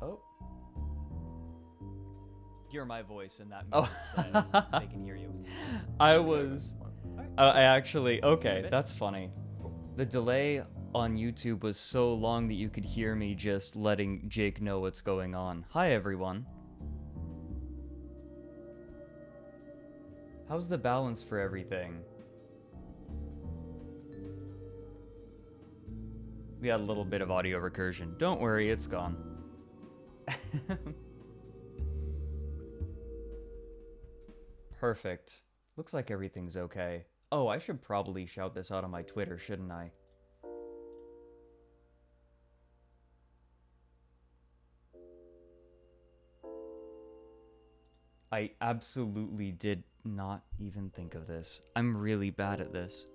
Oh. Hear my voice in that Oh. means that they can hear you. I was... I actually... Okay, bit. that's funny. The delay on YouTube was so long that you could hear me just letting Jake know what's going on. Hi, everyone. How's the balance for everything? We had a little bit of audio recursion. Don't worry, it's gone. Perfect. Looks like everything's okay. Oh, I should probably shout this out on my Twitter, shouldn't I? I absolutely did not even think of this. I'm really bad at this.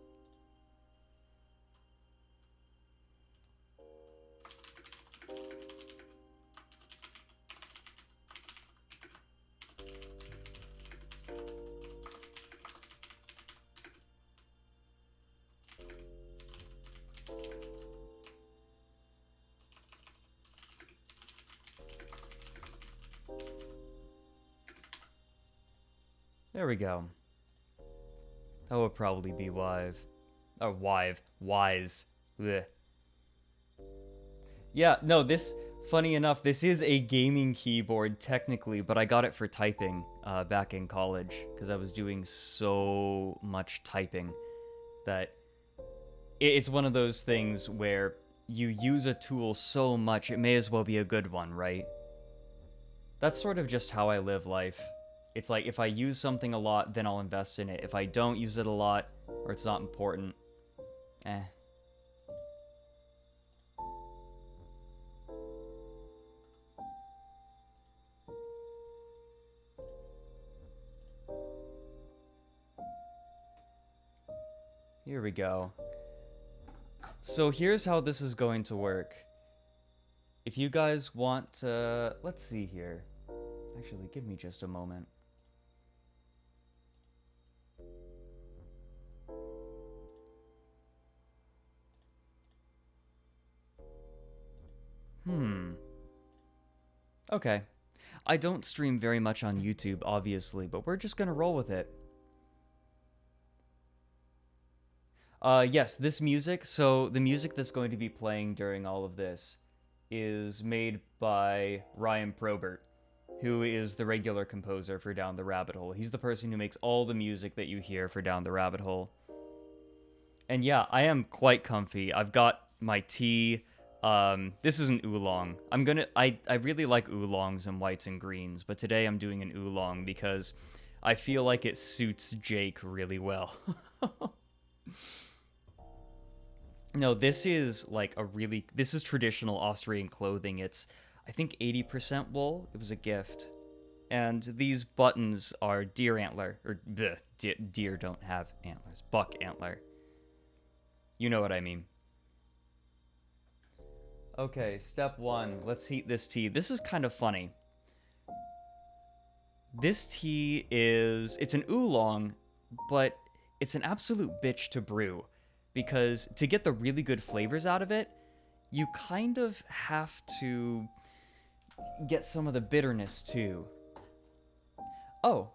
There we go. That would probably be wise. Wise. Blech. Yeah, no, this, funny enough, this is a gaming keyboard technically, but I got it for typing back in college because I was doing so much typing that it's one of those things where you use a tool so much, it may as well be a good one, right? That's sort of just how I live life. It's like, if I use something a lot, then I'll invest in it. If I don't use it a lot, or it's not important, eh. Here we go. So here's how this is going to work. If you guys want to... Let's see here. Actually, give me just a moment. Okay. I don't stream very much on YouTube, obviously, but we're just gonna roll with it. Yes, this music, so the music that's going to be playing during all of this is made by Ryan Probert, who is the regular composer for Down the Rabbit Hole. He's the person who makes all the music that you hear for Down the Rabbit Hole. And yeah, I am quite comfy. I've got my tea. This is an oolong. I really like oolongs and whites and greens, but today I'm doing an oolong because I feel like it suits Jake really well. No, this is like this is traditional Austrian clothing. It's, I think, 80% wool. It was a gift. And these buttons are deer antler, or bleh, deer don't have antlers. Buck antler. You know what I mean. Okay, step one. Let's heat this tea. This is kind of funny. This tea it's an oolong, but it's an absolute bitch to brew. Because to get the really good flavors out of it, you kind of have to get some of the bitterness too. Oh,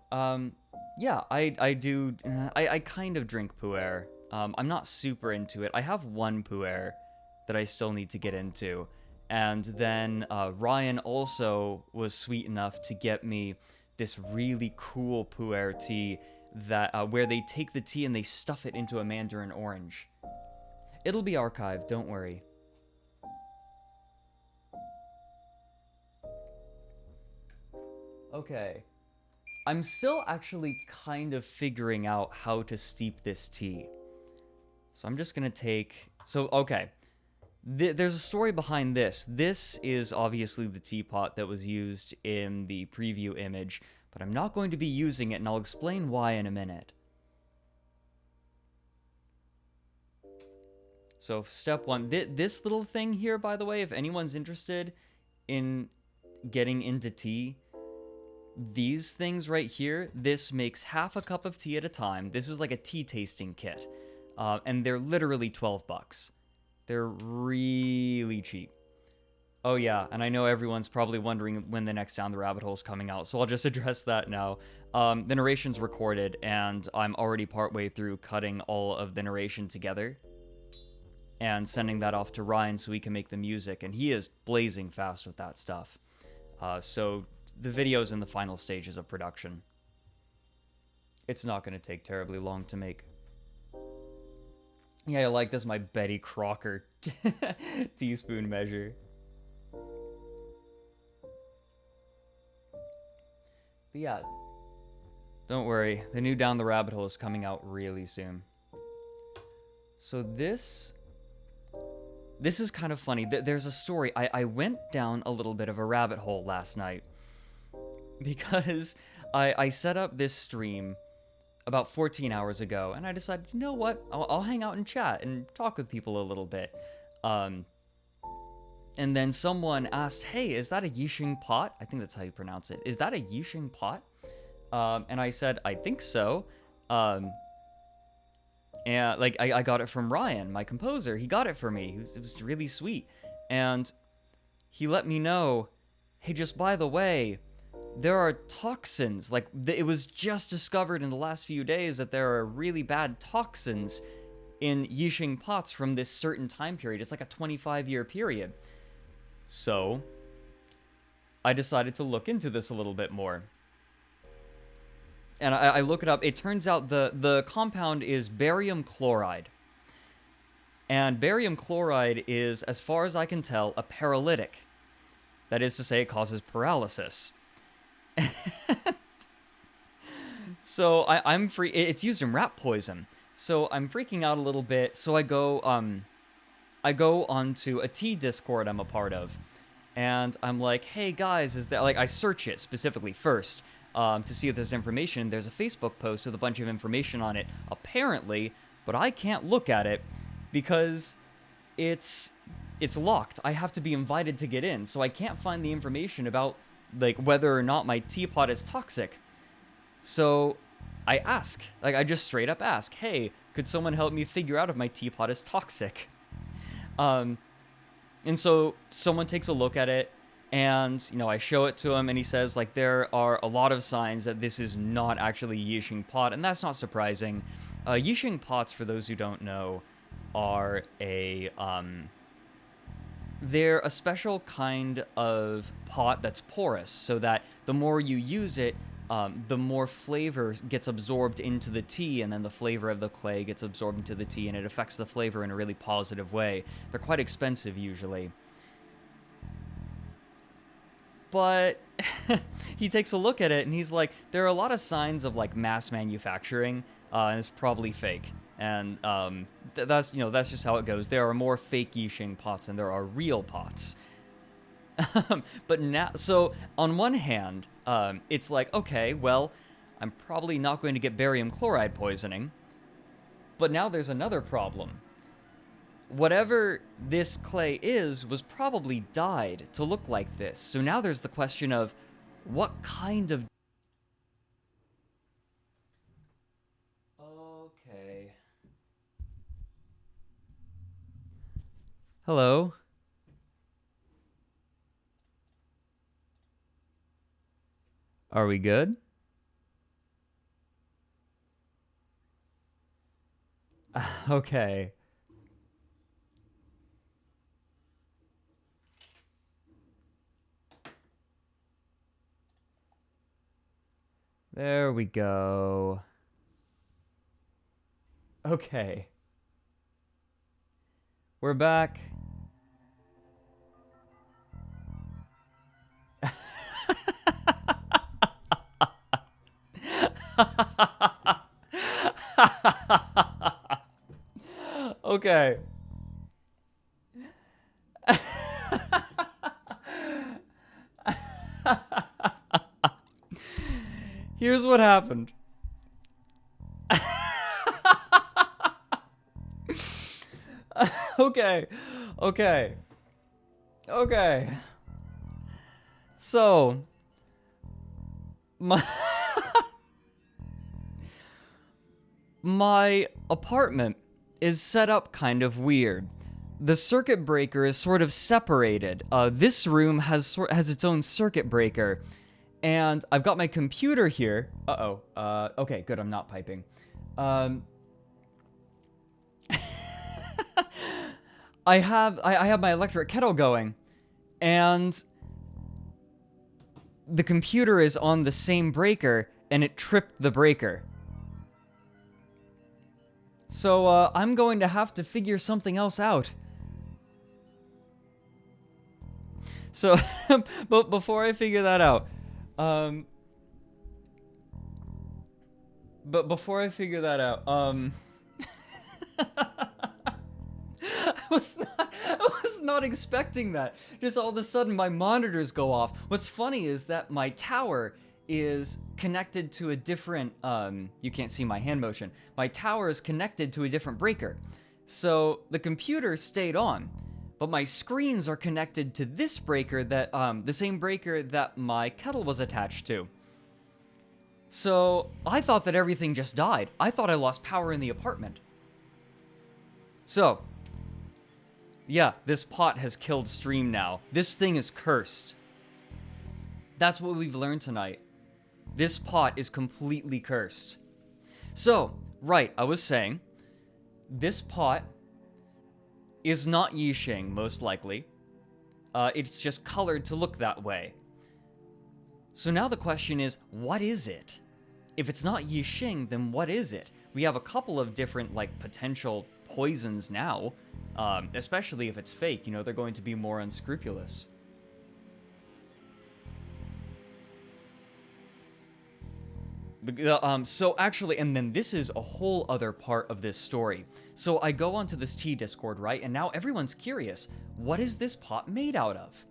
yeah, I do, I kind of drink pu'er. I'm not super into it. I have one pu'er that I still need to get into. And then Ryan also was sweet enough to get me this really cool pu'er tea that where they take the tea and they stuff it into a mandarin orange. It'll be archived, don't worry. Okay. I'm still actually kind of figuring out how to steep this tea. So I'm just gonna take... So, okay. There's a story behind this. This is obviously the teapot that was used in the preview image, but I'm not going to be using it, and I'll explain why in a minute. So step one, this little thing here, by the way, if anyone's interested in getting into tea, these things right here, this makes half a cup of tea at a time. This is like a tea tasting kit, and they're literally $12. They're really cheap. Oh yeah, and I know everyone's probably wondering when the next Down the Rabbit Hole is coming out, so I'll just address that now. The narration's recorded, and I'm already partway through cutting all of the narration together and sending that off to Ryan so he can make the music, and he is blazing fast with that stuff. So the video's in the final stages of production. It's not going to take terribly long to make. Yeah, I like this, my Betty Crocker teaspoon measure. But yeah, don't worry, the new Down the Rabbit Hole is coming out really soon. So this is kind of funny. There's a story. I went down a little bit of a rabbit hole last night because I set up this stream about 14 hours ago, and I decided, you know what, I'll hang out and chat and talk with people a little bit. And then someone asked, hey, is that a Yixing pot? I think that's how you pronounce it. Is that a Yixing pot? And I said, I think so. And like, I got it from Ryan, my composer. He got it for me. It was really sweet. And he let me know, hey, just by the way, there are toxins. Like, it was just discovered in the last few days that there are really bad toxins in Yixing pots from this certain time period. It's like a 25-year period. So I decided to look into this a little bit more. And I look it up. It turns out the compound is barium chloride. And barium chloride is, as far as I can tell, a paralytic. That is to say, it causes paralysis. So I'm free. It's used in rat poison. So I'm freaking out a little bit. So I go onto a tea Discord I'm a part of. And I'm like, hey guys, is that, like, I search it specifically first. To see if there's information. There's a Facebook post with a bunch of information on it, apparently, but I can't look at it because it's locked. I have to be invited to get in, so I can't find the information about, like, whether or not my teapot is toxic. So I ask, like, I just straight up ask, hey, could someone help me figure out if my teapot is toxic? And so someone takes a look at it. And, you know, I show it to him, and he says, like, there are a lot of signs that this is not actually Yixing pot, and that's not surprising. Yixing pots, for those who don't know, are they're a special kind of pot that's porous, so that the more you use it, the more flavor gets absorbed into the tea, and then the flavor of the clay gets absorbed into the tea, and it affects the flavor in a really positive way. They're quite expensive, usually. But he takes a look at it, and he's like, there are a lot of signs of, like, mass manufacturing, and it's probably fake. And that's just how it goes. There are more fake Yixing pots than there are real pots. But now, so on one hand, it's like, okay, well, I'm probably not going to get barium chloride poisoning. But now there's another problem. Whatever this clay is was probably dyed to look like this. So now there's the question of what kind of... Okay. Hello? Are we good? Okay. There we go. Okay. We're back. Okay. Here's what happened. Okay. So, my apartment is set up kind of weird. the circuit breaker is sort of separated. This room has its own circuit breaker, and I've got my computer here. Okay, good. I'm not piping. I have my electric kettle going, and the computer is on the same breaker, and it tripped the breaker. So I'm going to have to figure something else out. So, but before I figure that out, I was not expecting that. Just all of a sudden my monitors go off. What's funny is that my tower is connected to a different, you can't see my hand motion. My tower is connected to a different breaker. So the computer stayed on, but my screens are connected to this breaker that, the same breaker that my kettle was attached to. So I thought that everything just died. I thought I lost power in the apartment. So, yeah, this pot has killed stream now. This thing is cursed. That's what we've learned tonight. This pot is completely cursed. So, right, I was saying, this pot is not Yixing, most likely. It's just colored to look that way. So now the question is, what is it? If it's not Yixing, then what is it? We have a couple of different, like, potential poisons now, especially if it's fake. You know, they're going to be more unscrupulous. So actually, and then this is a whole other part of this story. So I go onto this tea Discord, right? And now everyone's curious. What is this pot made out of?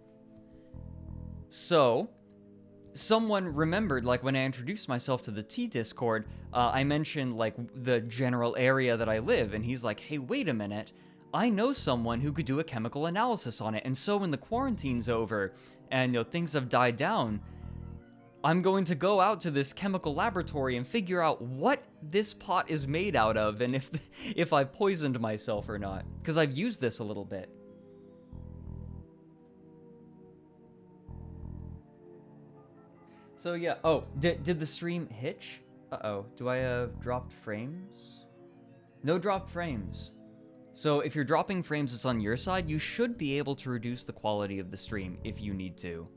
So someone remembered, like, when I introduced myself to the tea Discord, I mentioned, like, the general area that I live. And he's like, hey, wait a minute. I know someone who could do a chemical analysis on it. And so when the quarantine's over and, you know, things have died down, I'm going to go out to this chemical laboratory and figure out what this pot is made out of and if I poisoned myself or not. Because I've used this a little bit. So yeah, oh, did the stream hitch? Uh-oh, do I have dropped frames? No dropped frames. So if you're dropping frames that's on your side, you should be able to reduce the quality of the stream if you need to.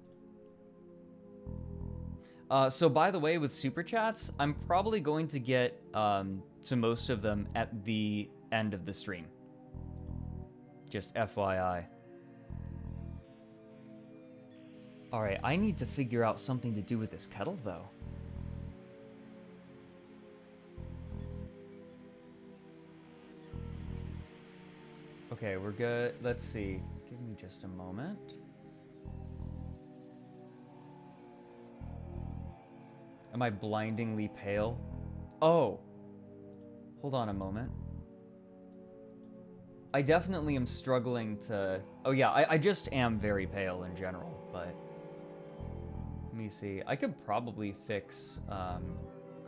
So by the way, with Super Chats, I'm probably going to get to most of them at the end of the stream. Just FYI. Alright, I need to figure out something to do with this kettle, though. Okay, we're good. Let's see. Give me just a moment. Am I blindingly pale? Oh. Hold on a moment. I definitely am struggling to... Oh yeah, I just am very pale in general, but... Let me see. I could probably fix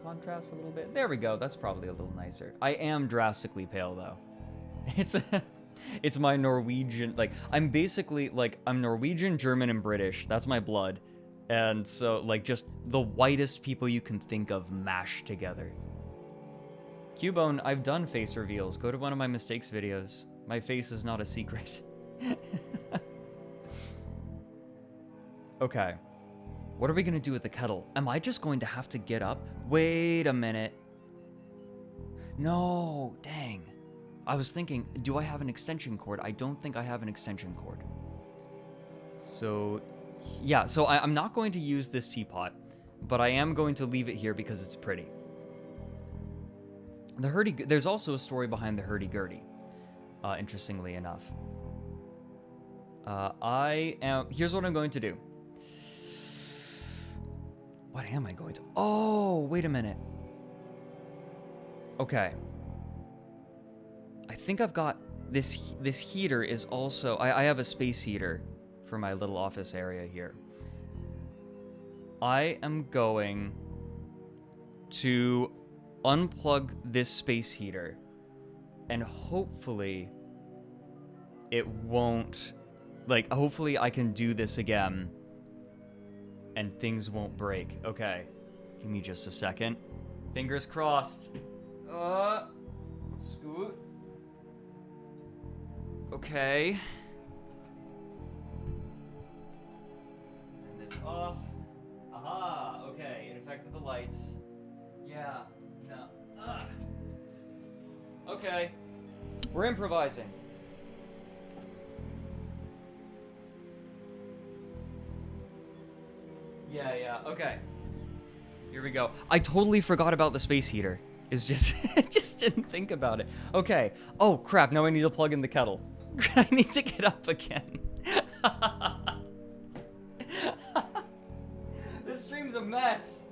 contrast a little bit. There we go. That's probably a little nicer. I am drastically pale, though. It's my Norwegian... Like, I'm basically... Like, I'm Norwegian, German, and British. That's my blood. And so, like, just the whitest people you can think of mashed together. Cubone, I've done face reveals. Go to one of my mistakes videos. My face is not a secret. Okay. What are we going to do with the kettle? Am I just going to have to get up? Wait a minute. No, dang. I was thinking, do I have an extension cord? I don't think I have an extension cord. So... Yeah, so I'm not going to use this teapot, but I am going to leave it here because it's pretty. There's also a story behind the hurdy-gurdy, interestingly enough. Here's what I'm going to do. What am I going to... Oh, wait a minute. Okay. I think I've got this heater is also... I have a space heater for my little office area here. I am going to unplug this space heater and hopefully it won't, like, hopefully I can do this again and things won't break. Okay, give me just a second. Fingers crossed. Scoot. Okay. Turn this off. Aha, okay, it affected the lights. Yeah, no. Okay, we're improvising. Yeah, okay. Here we go. I totally forgot about the space heater. It's just, I just didn't think about it. Okay. Oh, crap, now I need to plug in the kettle. I need to get up again. This stream's a mess.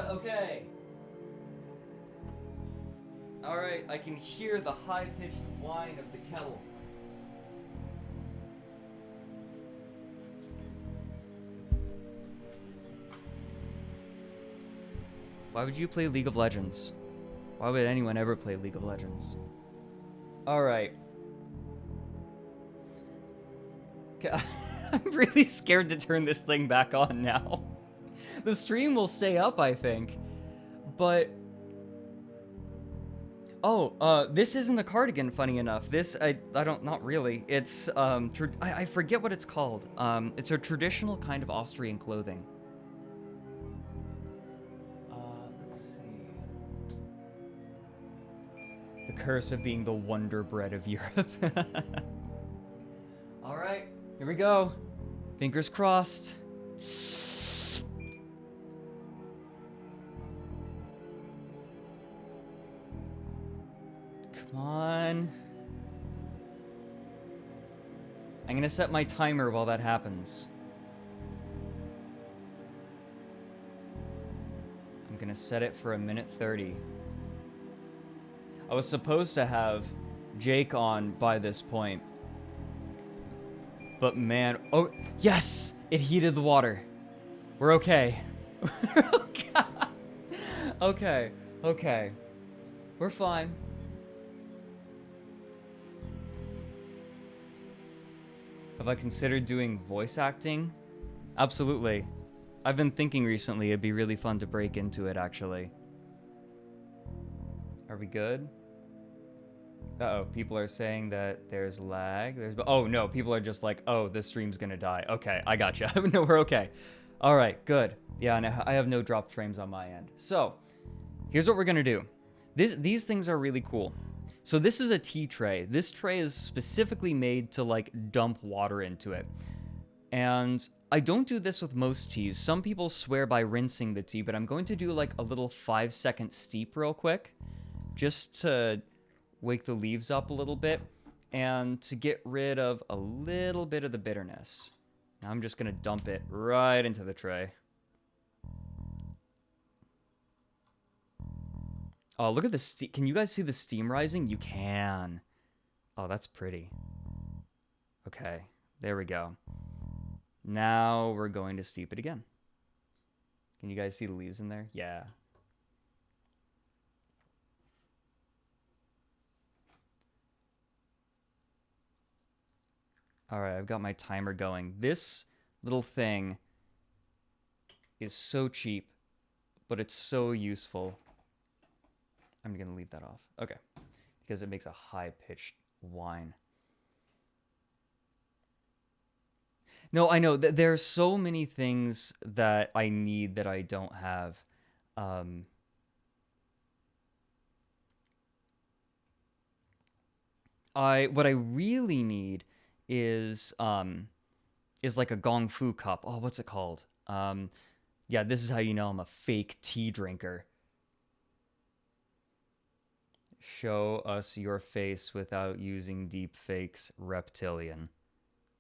Okay. Alright, I can hear the high-pitched whine of the kettle. Why would you play League of Legends? Why would anyone ever play League of Legends? Alright. I'm really scared to turn this thing back on now. The stream will stay up, I think. But... Oh, this isn't a cardigan, funny enough. This, I don't, not really. It's, I forget what it's called. It's a traditional kind of Austrian clothing. Let's see. The curse of being the Wonder Bread of Europe. Alright, here we go. Fingers crossed. Come on. I'm gonna set my timer while that happens. I'm gonna set it for 1:30. I was supposed to have Jake on by this point. But man, oh, yes! It heated the water. We're okay. Okay. We're fine. Have I considered doing voice acting? Absolutely. I've been thinking recently it'd be really fun to break into it, actually. Are we good? Uh-oh, people are saying that there's lag. Oh, no, people are just like, oh, this stream's gonna die. Okay, I gotcha. No, we're okay. All right, good. Yeah, and I have no dropped frames on my end. So, here's what we're gonna do. These things are really cool. So this is a tea tray. This tray is specifically made to, like, dump water into it. And I don't do this with most teas. Some people swear by rinsing the tea, but I'm going to do, like, a little 5-second steep real quick. Just to wake the leaves up a little bit. And to get rid of a little bit of the bitterness. Now I'm just going to dump it right into the tray. Oh, look at the steam. Can you guys see the steam rising? You can. Oh, that's pretty. Okay, there we go. Now we're going to steep it again. Can you guys see the leaves in there? Yeah. All right, I've got my timer going. This little thing is so cheap, but it's so useful. I'm going to leave that off. Okay. Because it makes a high-pitched whine. No, I know. There are so many things that I need that I don't have. What I really need is like a gong fu cup. Oh, what's it called? Yeah, this is how you know I'm a fake tea drinker. Show us your face without using deep fakes, reptilian.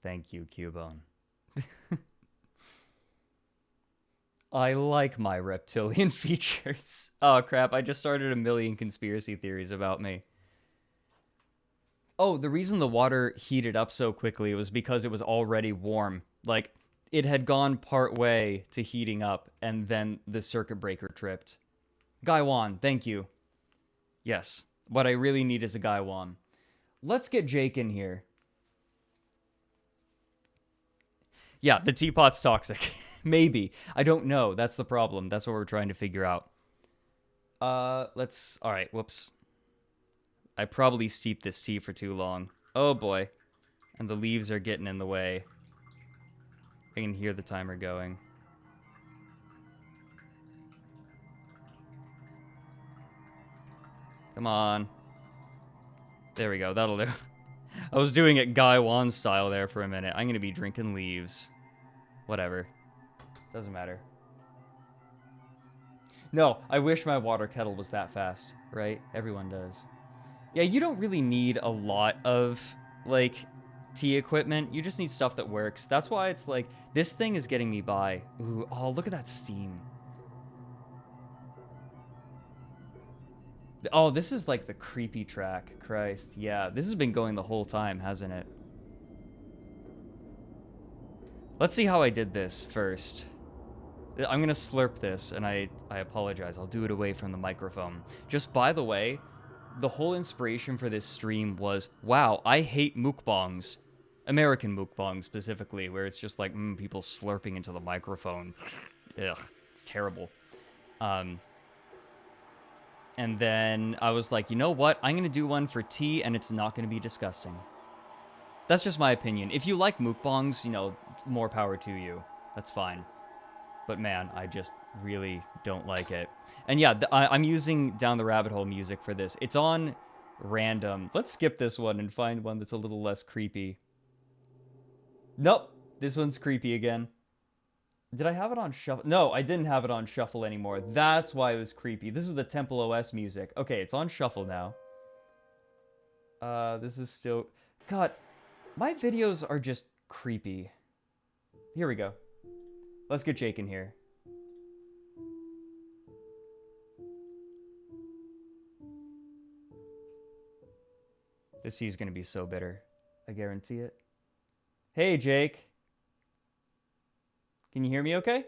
Thank you, Cubone. I like my reptilian features. Oh, crap. I just started a million conspiracy theories about me. Oh, the reason the water heated up so quickly was because it was already warm. Like, it had gone part way to heating up, and then the circuit breaker tripped. Gaiwan, thank you. Yes. What I really need is a Gaiwan. Let's get Jake in here. Yeah, the teapot's toxic. Maybe. I don't know. That's the problem. That's what we're trying to figure out. Let's... Alright, whoops. I probably steeped this tea for too long. Oh, boy. And the leaves are getting in the way. I can hear the timer going. Come on. There we go. That'll do. I was doing it Guy Wan style there for a minute. I'm going to be drinking leaves. Whatever. Doesn't matter. No, I wish my water kettle was that fast, right? Everyone does. Yeah, you don't really need a lot of, like, tea equipment. You just need stuff that works. That's why it's like, this thing is getting me by. Ooh, oh, look at that steam. Oh, this is like the creepy track. Christ, yeah. This has been going the whole time, hasn't it? Let's see how I did this first. I'm gonna slurp this, and I apologize. I'll do it away from the microphone. Just by the way, the whole inspiration for this stream was, wow, I hate mukbangs. American mukbangs, specifically, where it's just like, people slurping into the microphone. Ugh, it's terrible. And then I was like, you know what? I'm gonna do one for tea, and it's not gonna be disgusting. That's just my opinion. If you like mukbangs, you know, more power to you. That's fine. But man, I just really don't like it. And yeah, I'm using Down the Rabbit Hole music for this. It's on random. Let's skip this one and find one that's a little less creepy. Nope, this one's creepy again. Did I have it on shuffle? No, I didn't have it on shuffle anymore. That's why it was creepy. This is the Temple OS music. Okay, it's on shuffle now. This is still... God, my videos are just creepy. Here we go. Let's get Jake in here. This tea's gonna be so bitter. I guarantee it. Hey, Jake. Can you hear me okay?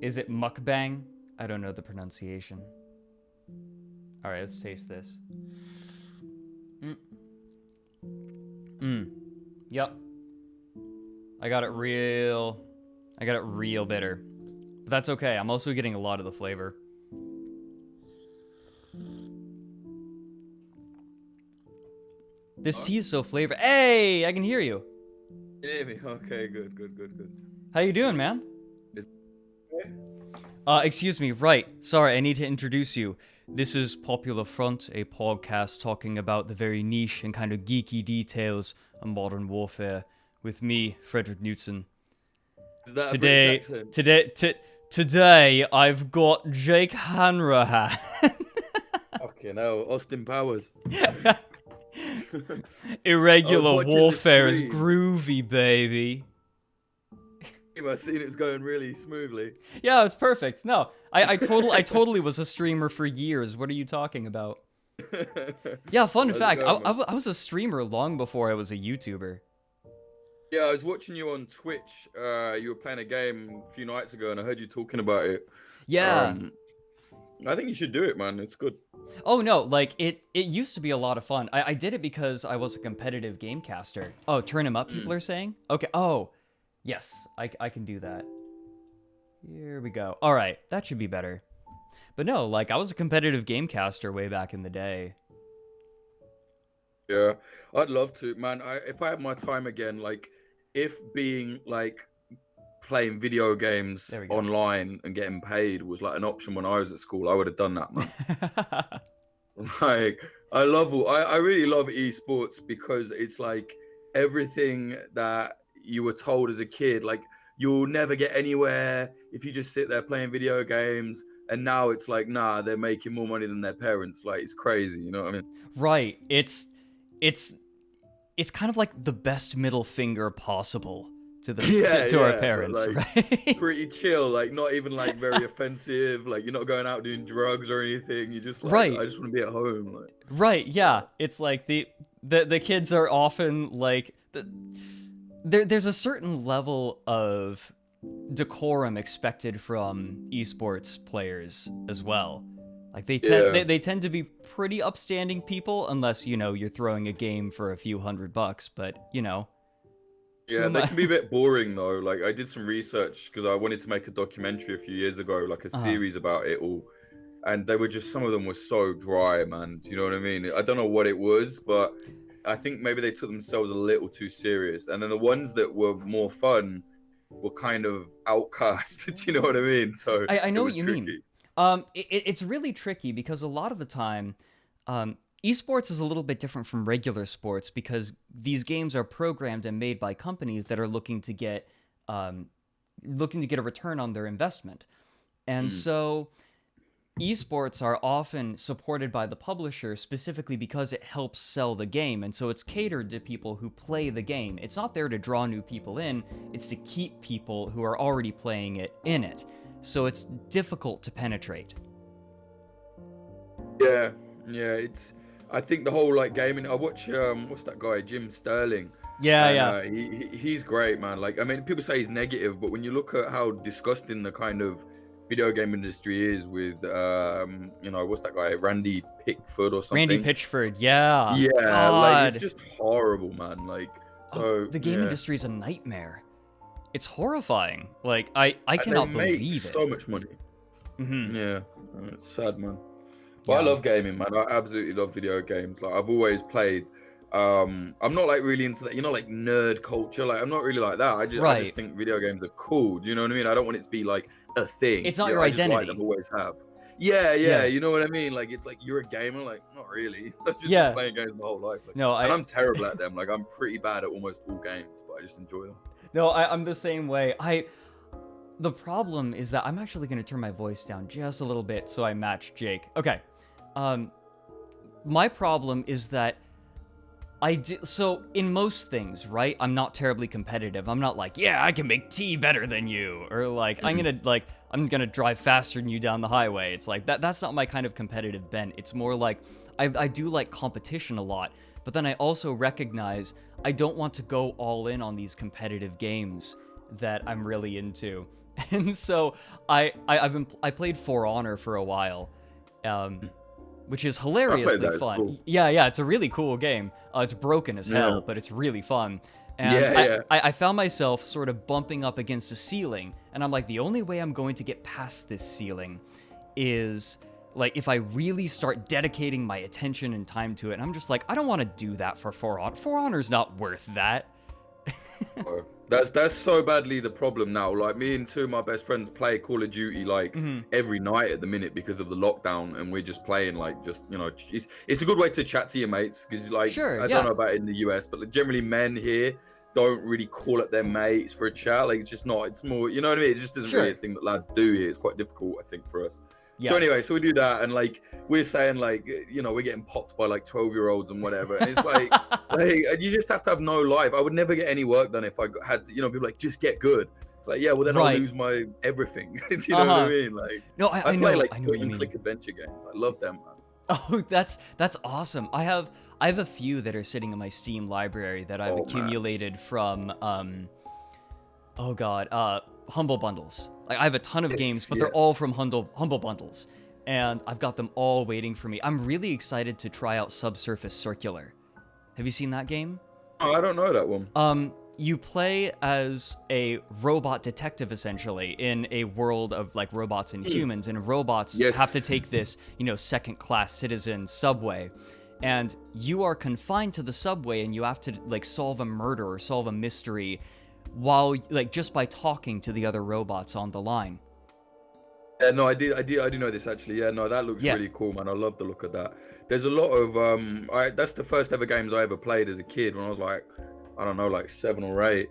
Is it mukbang? I don't know the pronunciation. Alright, let's taste this. Yep. I got it real bitter. But that's okay. I'm also getting a lot of the flavor. This tea is so flavor. Hey, I can hear you. You hear me? Okay, good. How you doing, man? Excuse me, right. Sorry, I need to introduce you. This is Popular Front, a podcast talking about the very niche and kind of geeky details of modern warfare with me, Fredrik Knudsen. Is that a British accent? Today, I've got Jake Hanrahan. Okay, no, Austin Powers. Irregular warfare is groovy, baby. I've seen it's going really smoothly. Yeah, it's perfect. No, I totally was a streamer for years. What are you talking about? Yeah, fun fact. I was a streamer long before I was a YouTuber. Yeah, I was watching you on Twitch. You were playing a game a few nights ago, and I heard you talking about it. Yeah. I think you should do it, man. It's good. Oh no, like it used to be a lot of fun. I did it because I was a competitive game caster. Oh, turn him up, people are saying? Okay. Oh, yes, I can do that. Here we go. All right, that should be better. But no, like I was a competitive game caster way back in the day. Yeah, I'd love to, man. If I had my time again, like if being like playing video games online and getting paid was like an option when I was at school, I would have done that, man. Like I really love esports because it's like everything that you were told as a kid, like you'll never get anywhere if you just sit there playing video games, and now it's like, nah, they're making more money than their parents. Like it's crazy, you know what I mean? Right. It's kind of like the best middle finger possible to the to our parents, like, right? Pretty chill, like not even like very offensive, like you're not going out doing drugs or anything. You just like, right. I just want to be at home. Like. Right, yeah. It's like the kids are often like there's a certain level of decorum expected from esports players as well. Like they tend to be pretty upstanding people, unless you're throwing a game for a few $100, but Yeah, they can be a bit boring though. Like I did some research because I wanted to make a documentary a few years ago, like a series about it all. And they were just, some of them were so dry, man. Do you know what I mean? I don't know what it was, but I think maybe they took themselves a little too serious. And then the ones that were more fun were kind of outcast. Do you know what I mean? So I know what you tricky. mean. It's really tricky because a lot of the time, esports is a little bit different from regular sports because these games are programmed and made by companies that are looking to get a return on their investment. And so esports are often supported by the publisher specifically because it helps sell the game, and so it's catered to people who play the game. It's not there to draw new people in, it's to keep people who are already playing it in it. So it's difficult to penetrate. Yeah, I think the whole like gaming. I watch what's that guy, Jim Sterling? Yeah. He's great, man. Like, I mean, people say he's negative, but when you look at how disgusting the kind of video game industry is with what's that guy, Randy Pickford or something? Randy Pitchford, yeah. Yeah, God. like it's just horrible, man. Like, so the game industry is a nightmare. It's horrifying. Like I cannot believe it. So much money. Mm-hmm. Yeah, it's sad, man. But I love gaming, man. I absolutely love video games. Like I've always played. I'm not like really into that, like nerd culture. Like I'm not really like that. I just think video games are cool. Do you know what I mean? I don't want it to be like a thing. It's not your identity. I've always have. Yeah. You know what I mean? Like it's like you're a gamer. Like not really. I've just been playing games my whole life. Like, no, and I'm terrible at them. Like I'm pretty bad at almost all games, but I just enjoy them. No, I'm the same way. The problem is that I'm actually going to turn my voice down just a little bit so I match Jake. Okay. My problem is that so in most things, right? I'm not terribly competitive. I'm not like, yeah, I can make tea better than you, or like I'm gonna drive faster than you down the highway. It's like that's not my kind of competitive bent. It's more like I do like competition a lot, but then I also recognize I don't want to go all in on these competitive games that I'm really into, and so I played For Honor for a while. Which is hilariously fun. Cool. Yeah, it's a really cool game. It's broken as hell, but it's really fun. And I found myself sort of bumping up against a ceiling, and I'm like, the only way I'm going to get past this ceiling is like if I really start dedicating my attention and time to it. And I'm just like, I don't want to do that for For Honor. For Honor's not worth that. That's so badly the problem now. Like me and two of my best friends play Call of Duty like every night at the minute because of the lockdown, and we're just playing like it's a good way to chat to your mates because like I don't know about it in the US, but like, generally men here don't really call up their mates for a chat. Like it's just not. It's more, you know what I mean? It just isn't really a thing that lads do here. It's quite difficult, I think, for us. Yeah. So anyway, so we do that, and like we're saying, like we're getting popped by like 12-year-olds and whatever. And it's like, you just have to have no life. I would never get any work done if I had to, people like just get good. It's like, yeah, well then I'll lose my everything. Do you know what I mean? Like, no, I play know, like I know what you mean. click adventure games. I love them, man. Oh, that's awesome. I have a few that are sitting in my Steam library that I've accumulated from Humble Bundles. Like I have a ton of games, but they're all from Humble Bundles, and I've got them all waiting for me. I'm really excited to try out Subsurface Circular. Have you seen that game? Oh, I don't know that one. You play as a robot detective essentially in a world of like robots and humans, and robots have to take this, second-class citizen subway. And you are confined to the subway, and you have to like solve a murder or solve a mystery while like just by talking to the other robots on the line. Yeah, no, I do know this actually. Yeah, no, that looks really cool, man. I love the look of that. There's a lot of that's the first ever games I ever played as a kid when I was like, I don't know, like 7 or 8.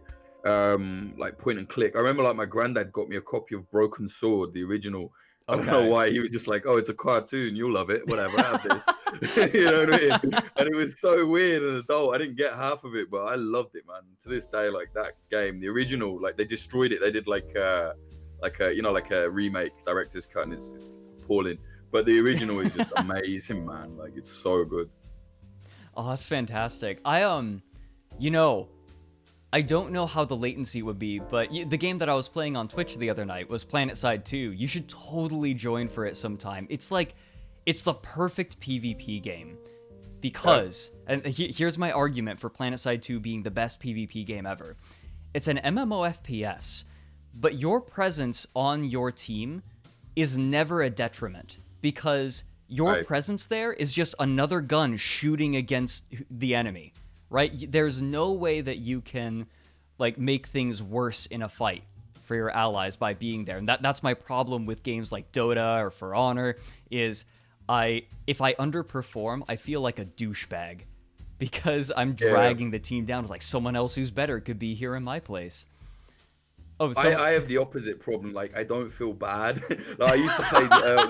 Like point and click. I remember like my granddad got me a copy of Broken Sword, the original. I don't know why. He was just like, oh, it's a cartoon, you'll love it, whatever, have this. You know what I mean? And it was so weird and adult. I didn't get half of it, but I loved it, man. To this day, like that game, the original, like they destroyed it. They did like a remake, director's cut, and it's appalling. But the original is just amazing, man. Like it's so good. Oh, that's fantastic. I don't know how the latency would be, but the game that I was playing on Twitch the other night was PlanetSide 2. You should totally join for it sometime. It's the perfect PvP game. Because, and here's my argument for PlanetSide 2 being the best PvP game ever. It's an MMO FPS, but your presence on your team is never a detriment. Because your presence there is just another gun shooting against the enemy, right? There's no way that you can, like, make things worse in a fight for your allies by being there. And that's my problem with games like Dota or For Honor, is if I underperform, I feel like a douchebag because I'm dragging the team down. It's like someone else who's better could be here in my place. Oh, so I have the opposite problem. Like, I don't feel bad. Like, I used to play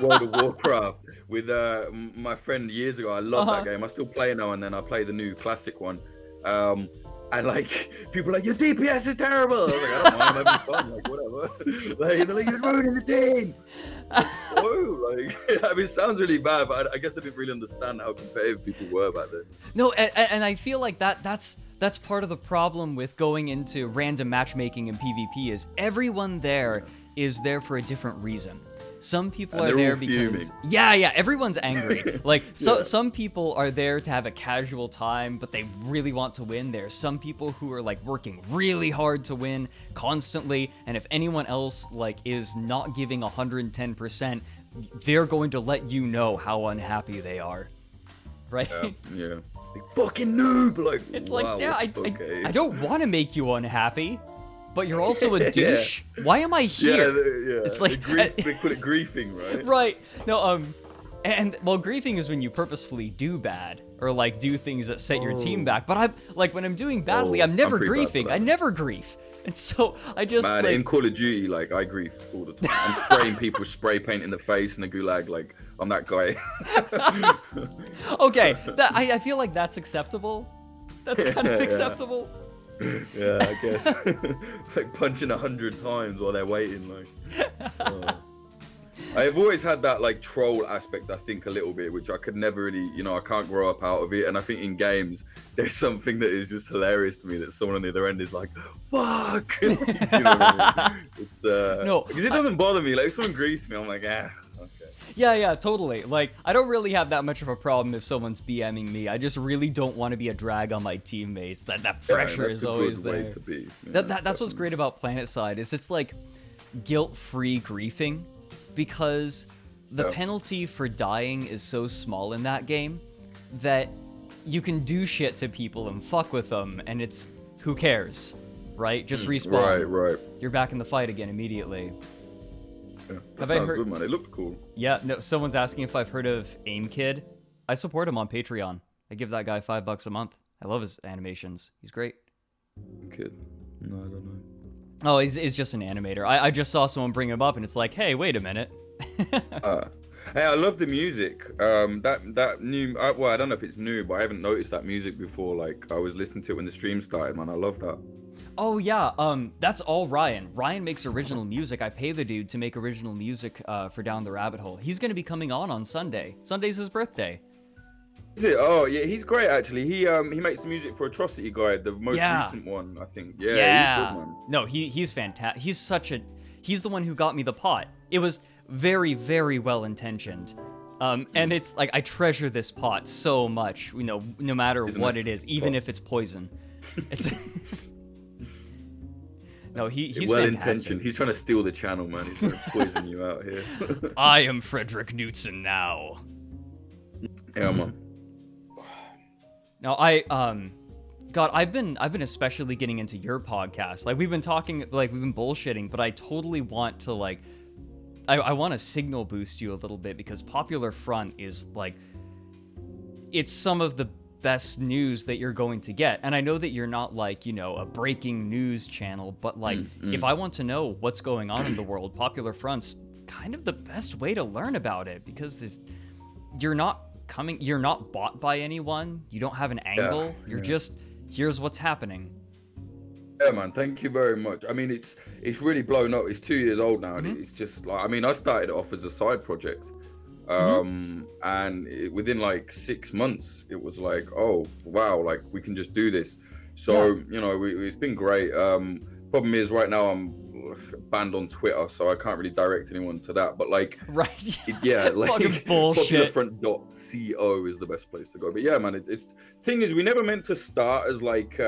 World of Warcraft with my friend years ago. I love that game. I still play now and then. I play the new classic one. And like, people are like, your DPS is terrible. I was like, I don't mind, I'm having fun, like, whatever. Like, they're like, you're ruining the team. Oh, like, I mean, it sounds really bad, but I guess I didn't really understand how competitive people were back then. No, and I feel like that's part of the problem with going into random matchmaking in PvP is everyone there is there for a different reason. Some people are there because fuming. Yeah, everyone's angry. Like some people are there to have a casual time, but they really want to win. There's some people who are like working really hard to win constantly, and if anyone else like is not giving 110%, they're going to let you know how unhappy they are. Right? Yeah. Like, fucking noob. Like, it's wow, like, yeah, okay. I don't want to make you unhappy. But you're also a douche. Why am I here? Yeah. It's like they call it griefing, right? Right. No, and well, griefing is when you purposefully do bad or like do things that set your team back. But I'm like when I'm doing badly, I'm never griefing. I never grief. And so I just man, like, in Call of Duty, like I grief all the time. I'm spraying people spray paint in the face in the gulag. Like I'm that guy. Okay, I feel like that's acceptable. That's kind of acceptable. Yeah, I guess. Like punching 100 times while they're waiting. Like, I've always had that like troll aspect, I think, a little bit, which I could never really, I can't grow up out of it. And I think in games, there's something that is just hilarious to me that someone on the other end is like, fuck. You know what I mean? No, because it doesn't bother me. Like if someone griefs me, I'm like, okay. Yeah, totally. Like, I don't really have that much of a problem if someone's BMing me. I just really don't want to be a drag on my teammates. That pressure is always there. To be. That's what's great about PlanetSide is it's like guilt-free griefing, because the penalty for dying is so small in that game that you can do shit to people and fuck with them, and it's who cares, right? Just respawn. Right. You're back in the fight again immediately. Yeah, that sounds good, man. It looked cool. Yeah, no. Someone's asking if I've heard of Aim Kid. I support him on Patreon. I give that guy $5 a month. I love his animations. He's great. Kid? No, I don't know. Oh, he's just an animator. I just saw someone bring him up, and it's like, hey, wait a minute. Hey, I love the music. That new. Well, I don't know if it's new, but I haven't noticed that music before. Like I was listening to it when the stream started, man. I love that. Oh yeah, that's all Ryan. Ryan makes original music. I pay the dude to make original music for Down the Rabbit Hole. He's gonna be coming on Sunday. Sunday's his birthday. Is it? Oh yeah, he's great actually. He makes the music for Atrocity Guide, the most recent one, I think. Yeah. He's good, man. No, he's fantastic. He's the one who got me the pot. It was very, very well intentioned. And it's like I treasure this pot so much, no matter what it is, even if it's poison. It's No, he's well fantastic. intentioned. He's trying to steal the channel, man. He's trying to poison you out here. I am Fredrik Knudsen now. Yeah, man. Now God, I've been especially getting into your podcast. Like we've been talking, like we've been bullshitting, but I totally want to like, I want to signal boost you a little bit because Popular Front is like, it's some of the best news that you're going to get. And I know that you're not like, a breaking news channel, but like if I want to know what's going on in the world, Popular Front's kind of the best way to learn about it because you're not bought by anyone. You don't have an angle. You're just, here's what's happening. Yeah, man. Thank you very much. I mean, it's really blown up. It's 2 years old now, and it's just like, I mean, I started it off as a side project. And within like 6 months, it was like, oh wow, like we can just do this. So it's been great. Problem is right now I'm banned on Twitter, so I can't really direct anyone to that. But like, Right. yeah, like Fucking bullshit. popularfront.co is the best place to go. But yeah, man, it's thing is we never meant to start as like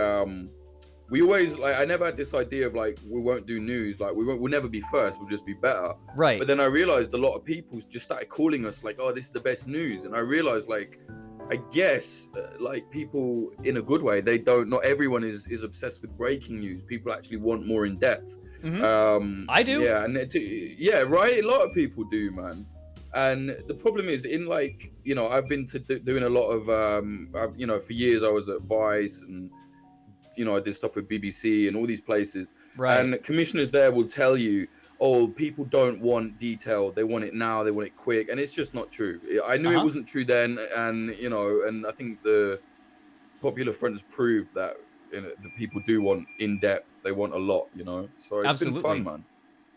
we always like I never had this idea of like we won't do news, like we'll never be first, we'll just be better. Right. But then I realized a lot of people just started calling us like, oh, this is the best news, and I realized like I guess like people in a good way, they don't, not everyone is obsessed with breaking news. People actually want more in depth. I do. Yeah, and yeah, right. A lot of people do, man. And the problem is, in like I've been doing a lot of for years I was at Vice, and I did stuff with BBC and all these places. Right. And commissioners there will tell you, oh, people don't want detail, they want it now, they want it quick, and it's just not true. I knew it wasn't true then, and and I think the Popular Front has proved that the people do want in depth, they want a lot, so it's Absolutely. been fun, man.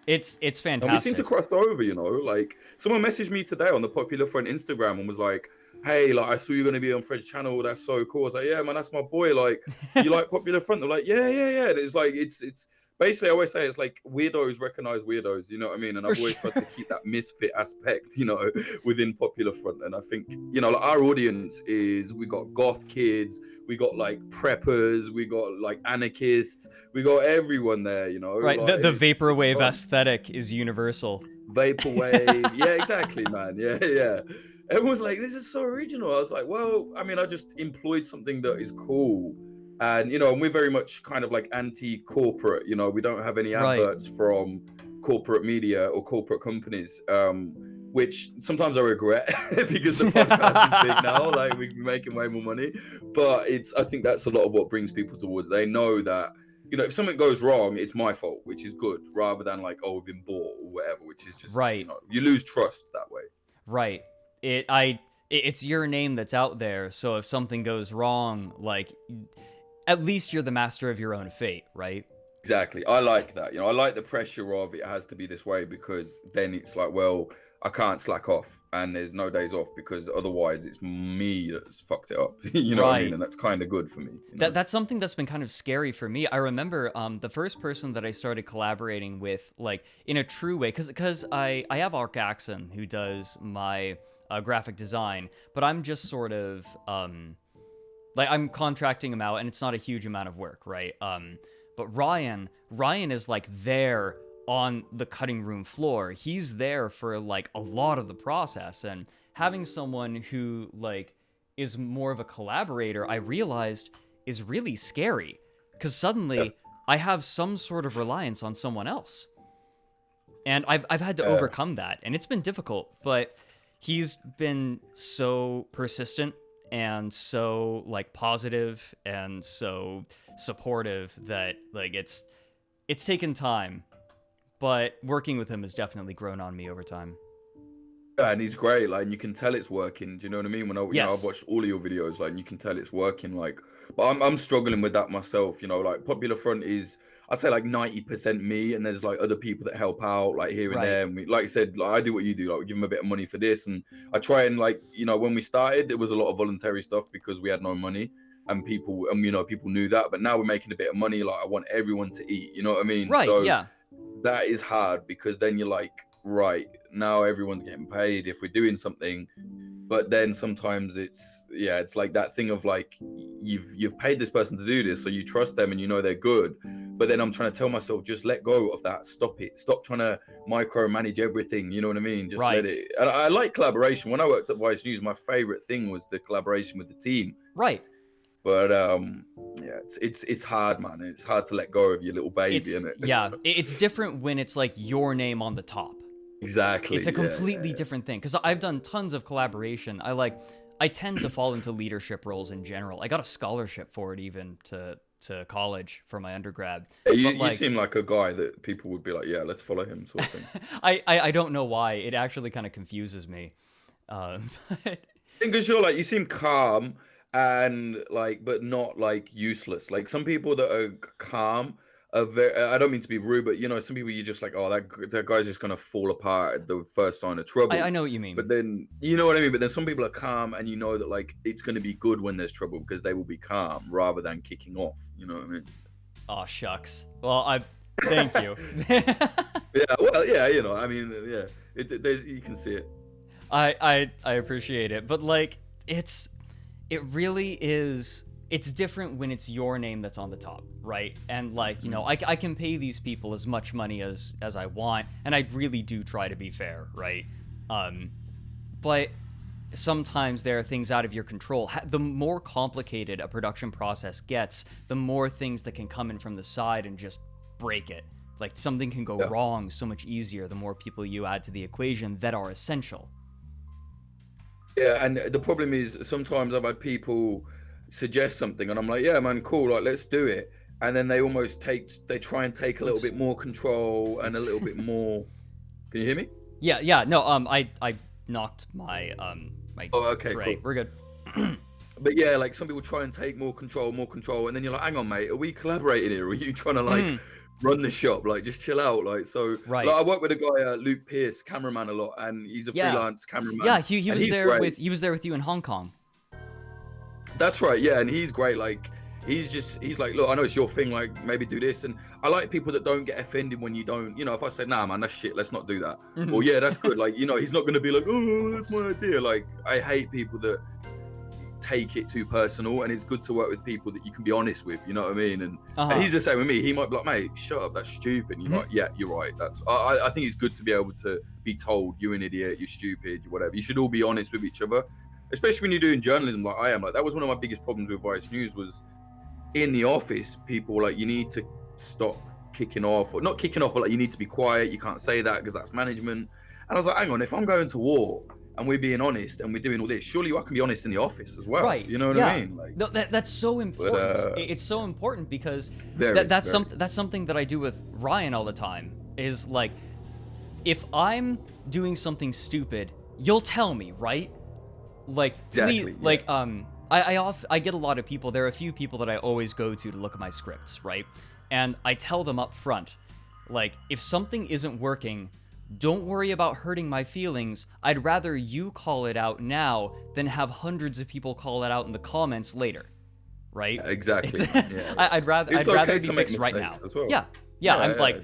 It's fantastic. And we seem to cross over, like someone messaged me today on the Popular Front Instagram and was like, hey, like I saw you're gonna be on Fred's channel, that's so cool. I was like, yeah, man, that's my boy. Like, you like Popular Front? They're like, yeah. And it's like it's basically, I always say it's like weirdos recognize weirdos, you know what I mean? And I've always tried to keep that misfit aspect, within Popular Front. And I think, like our audience is, we got goth kids, we got like preppers, we got like anarchists, we got everyone there, Right, like, the vaporwave aesthetic is universal. Vaporwave, yeah, exactly, man, yeah. Everyone's like, this is so original. I was like, well, I mean, I just employed something that is cool. And, and we're very much kind of like anti-corporate, we don't have any adverts from corporate media or corporate companies, which sometimes I regret because the podcast is big now, like we're making way more money. But I think that's a lot of what brings people towards it. They know that, if something goes wrong, it's my fault, which is good, rather than like, oh, we've been bought or whatever, which is just, you lose trust that way. Right. It's your name that's out there, so if something goes wrong, like, at least you're the master of your own fate, right? Exactly. I like that. I like the pressure of it has to be this way, because then it's like, well, I can't slack off and there's no days off, because otherwise it's me that's fucked it up. You know what I mean? And that's kind of good for me. That's something that's been kind of scary for me. I remember the first person that I started collaborating with, like, in a true way, because I have Ark Axon, who does my graphic design, but I'm just sort of like, I'm contracting him out, and it's not a huge amount of work, right? But Ryan is like there on the cutting room floor. He's there for like a lot of the process, and having someone who like is more of a collaborator, I realized is really scary, because suddenly I have some sort of reliance on someone else, and I've had to overcome that, and it's been difficult, but he's been so persistent and so like positive and so supportive that like it's taken time, but working with him has definitely grown on me over time. Yeah, and he's great. Like, and you can tell it's working. Do you know what I mean? When I've watched all of your videos, like, and you can tell it's working. Like, but I'm struggling with that myself. Like Popular Front is, I'd say like 90% me, and there's like other people that help out like here and there. And we, like you said, like I do what you do. Like we give them a bit of money for this, and I try and like when we started, there was a lot of voluntary stuff because we had no money, and people people knew that. But now we're making a bit of money. Like I want everyone to eat. You know what I mean? Right. So yeah. That is hard, because then you're like, right, now everyone's getting paid if we're doing something. But then sometimes it's like that thing of like, you've paid this person to do this, so you trust them and they're good. But then I'm trying to tell myself, just let go of that. Stop it. Stop trying to micromanage everything. You know what I mean? Just let it. And I like collaboration. When I worked at Vice News, my favorite thing was the collaboration with the team. Right. But it's hard, man. It's hard to let go of your little baby, isn't it? Yeah, it's different when it's like your name on the top. Exactly. It's a completely different thing, because I've done tons of collaboration. I tend to fall into leadership roles in general. I got a scholarship for it, even to college for my undergrad. You seem like a guy that people would be like, yeah, let's follow him, sort of thing. I don't know why. It actually kind of confuses me. Because you seem calm and like, but not like useless. Like some people that are calm I don't mean to be rude, but you know, some people you're just like, oh, that guy's just gonna fall apart at the first sign of trouble. I know what you mean. But then you know what I mean. But then some people are calm, and you know that like it's gonna be good when there's trouble because they will be calm rather than kicking off. You know what I mean? Oh shucks. Well, I thank you. Yeah. Well, yeah. You know, I mean, yeah. You can see it. I appreciate it, but like it really is. It's different when it's your name that's on the top, right? And like, you know, I can pay these people as much money as I want, and I really do try to be fair, right? But sometimes there are things out of your control. The more complicated a production process gets, the more things that can come in from the side and just break it. Like something can go wrong so much easier the more people you add to the equation that are essential. Yeah, and the problem is sometimes I've had people suggest something and I'm like, yeah, man, cool, like let's do it. And then they try and take a little bit more control and a little bit more. Can you hear me? Yeah, no, I knocked my my okay, tray. cool. We're good. But yeah, like some people try and take more control, and then you're like, hang on, mate, are we collaborating here? Or are you trying to like run the shop? Like, just chill out. Like, so right. Like, I work with a guy, Luke Pierce, cameraman a lot, and he's a freelance cameraman. Yeah, he was there great. he was there with you in Hong Kong. That's right, yeah, and he's great. Like, he's like, look, I know it's your thing, like maybe do this. And I like people that don't get offended when you don't, you know, if I say, nah, man, that's shit, let's not do that. Or yeah, that's good. Like, you know, he's not going to be like, oh, that's my idea. Like, I hate people that take it too personal, and it's good to work with people that you can be honest with, you know what I mean? And he's the same with me. He might be like, mate, shut up, that's stupid. And you're like, yeah, you're right. I think it's good to be able to be told you're an idiot, you're stupid, whatever. You should all be honest with each other, especially when you're doing journalism like I am. Like, that was one of my biggest problems with Vice News, was in the office, people were like, you need to stop kicking off, or not kicking off, but like, you need to be quiet, you can't say that because that's management. And I was like, hang on, if I'm going to war and we're being honest and we're doing all this, surely I can be honest in the office as well, right? You know what I mean? Like, no, that's so important. It's so important because that's something that I do with Ryan all the time. Is like, if I'm doing something stupid, you'll tell me, right? Like, exactly, please, like I get a lot of people. There are a few people that I always go to look at my scripts, right? And I tell them up front, like, if something isn't working, don't worry about hurting my feelings. I'd rather you call it out now than have hundreds of people call it out in the comments later, right? Exactly. I'd rather it be fixed right now. Well. Yeah. I'm like,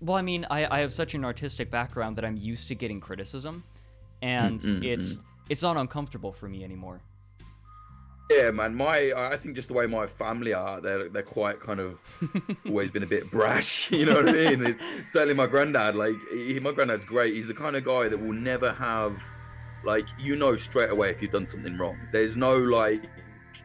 well, I mean, I have such an artistic background that I'm used to getting criticism, and it's not uncomfortable for me anymore. Yeah, man. I think just the way my family are, they're quite kind of always been a bit brash. You know what I mean? Certainly my granddad. Like, my granddad's great. He's the kind of guy that will never have, like, you know, straight away if you've done something wrong. There's no like,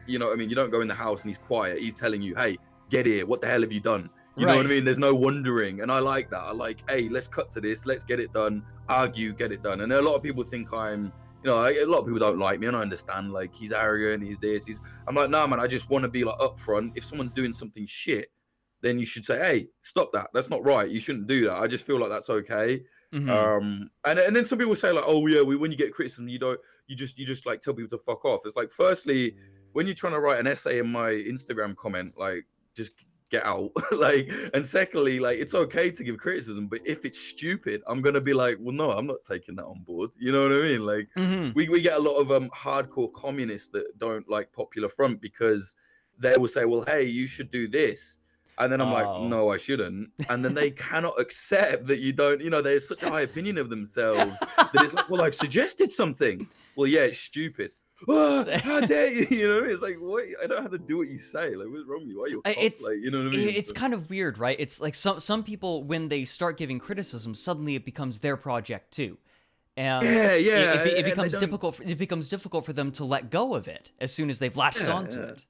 you know what I mean? You don't go in the house and he's quiet. He's telling you, hey, get here. What the hell have you done? You know what I mean? There's no wondering. And I like that. I like, hey, let's cut to this. Let's get it done. Argue, get it done. And a lot of people think I'm, you know, a lot of people don't like me, and I understand, like, he's arrogant, he's this, I'm like, nah, man, I just want to be like upfront. If someone's doing something shit, then you should say, hey, stop that. That's not right. You shouldn't do that. I just feel like that's okay. And then some people say like, oh yeah, when you get criticism, you just like tell people to fuck off. It's like, firstly, when you're trying to write an essay in my Instagram comment, like, just get out. Like, and secondly, like, it's okay to give criticism, but if it's stupid, I'm gonna be like, well, no, I'm not taking that on board. You know what I mean? Like, we get a lot of hardcore communists that don't like Popular Front because they will say, well, hey, you should do this, and then I'm like, no, I shouldn't. And then they cannot accept that you don't, you know, there's such a high opinion of themselves that it's like, well, I've suggested something. Well, yeah, it's stupid. Oh, how dare you? You know, it's like, what? I don't have to do what you say. Like, what's wrong with you? Why are you like, you know what I mean? It's kind of weird, right? It's like some people, when they start giving criticism, suddenly it becomes their project too, and it becomes difficult. It becomes difficult for them to let go of it as soon as they've latched onto it.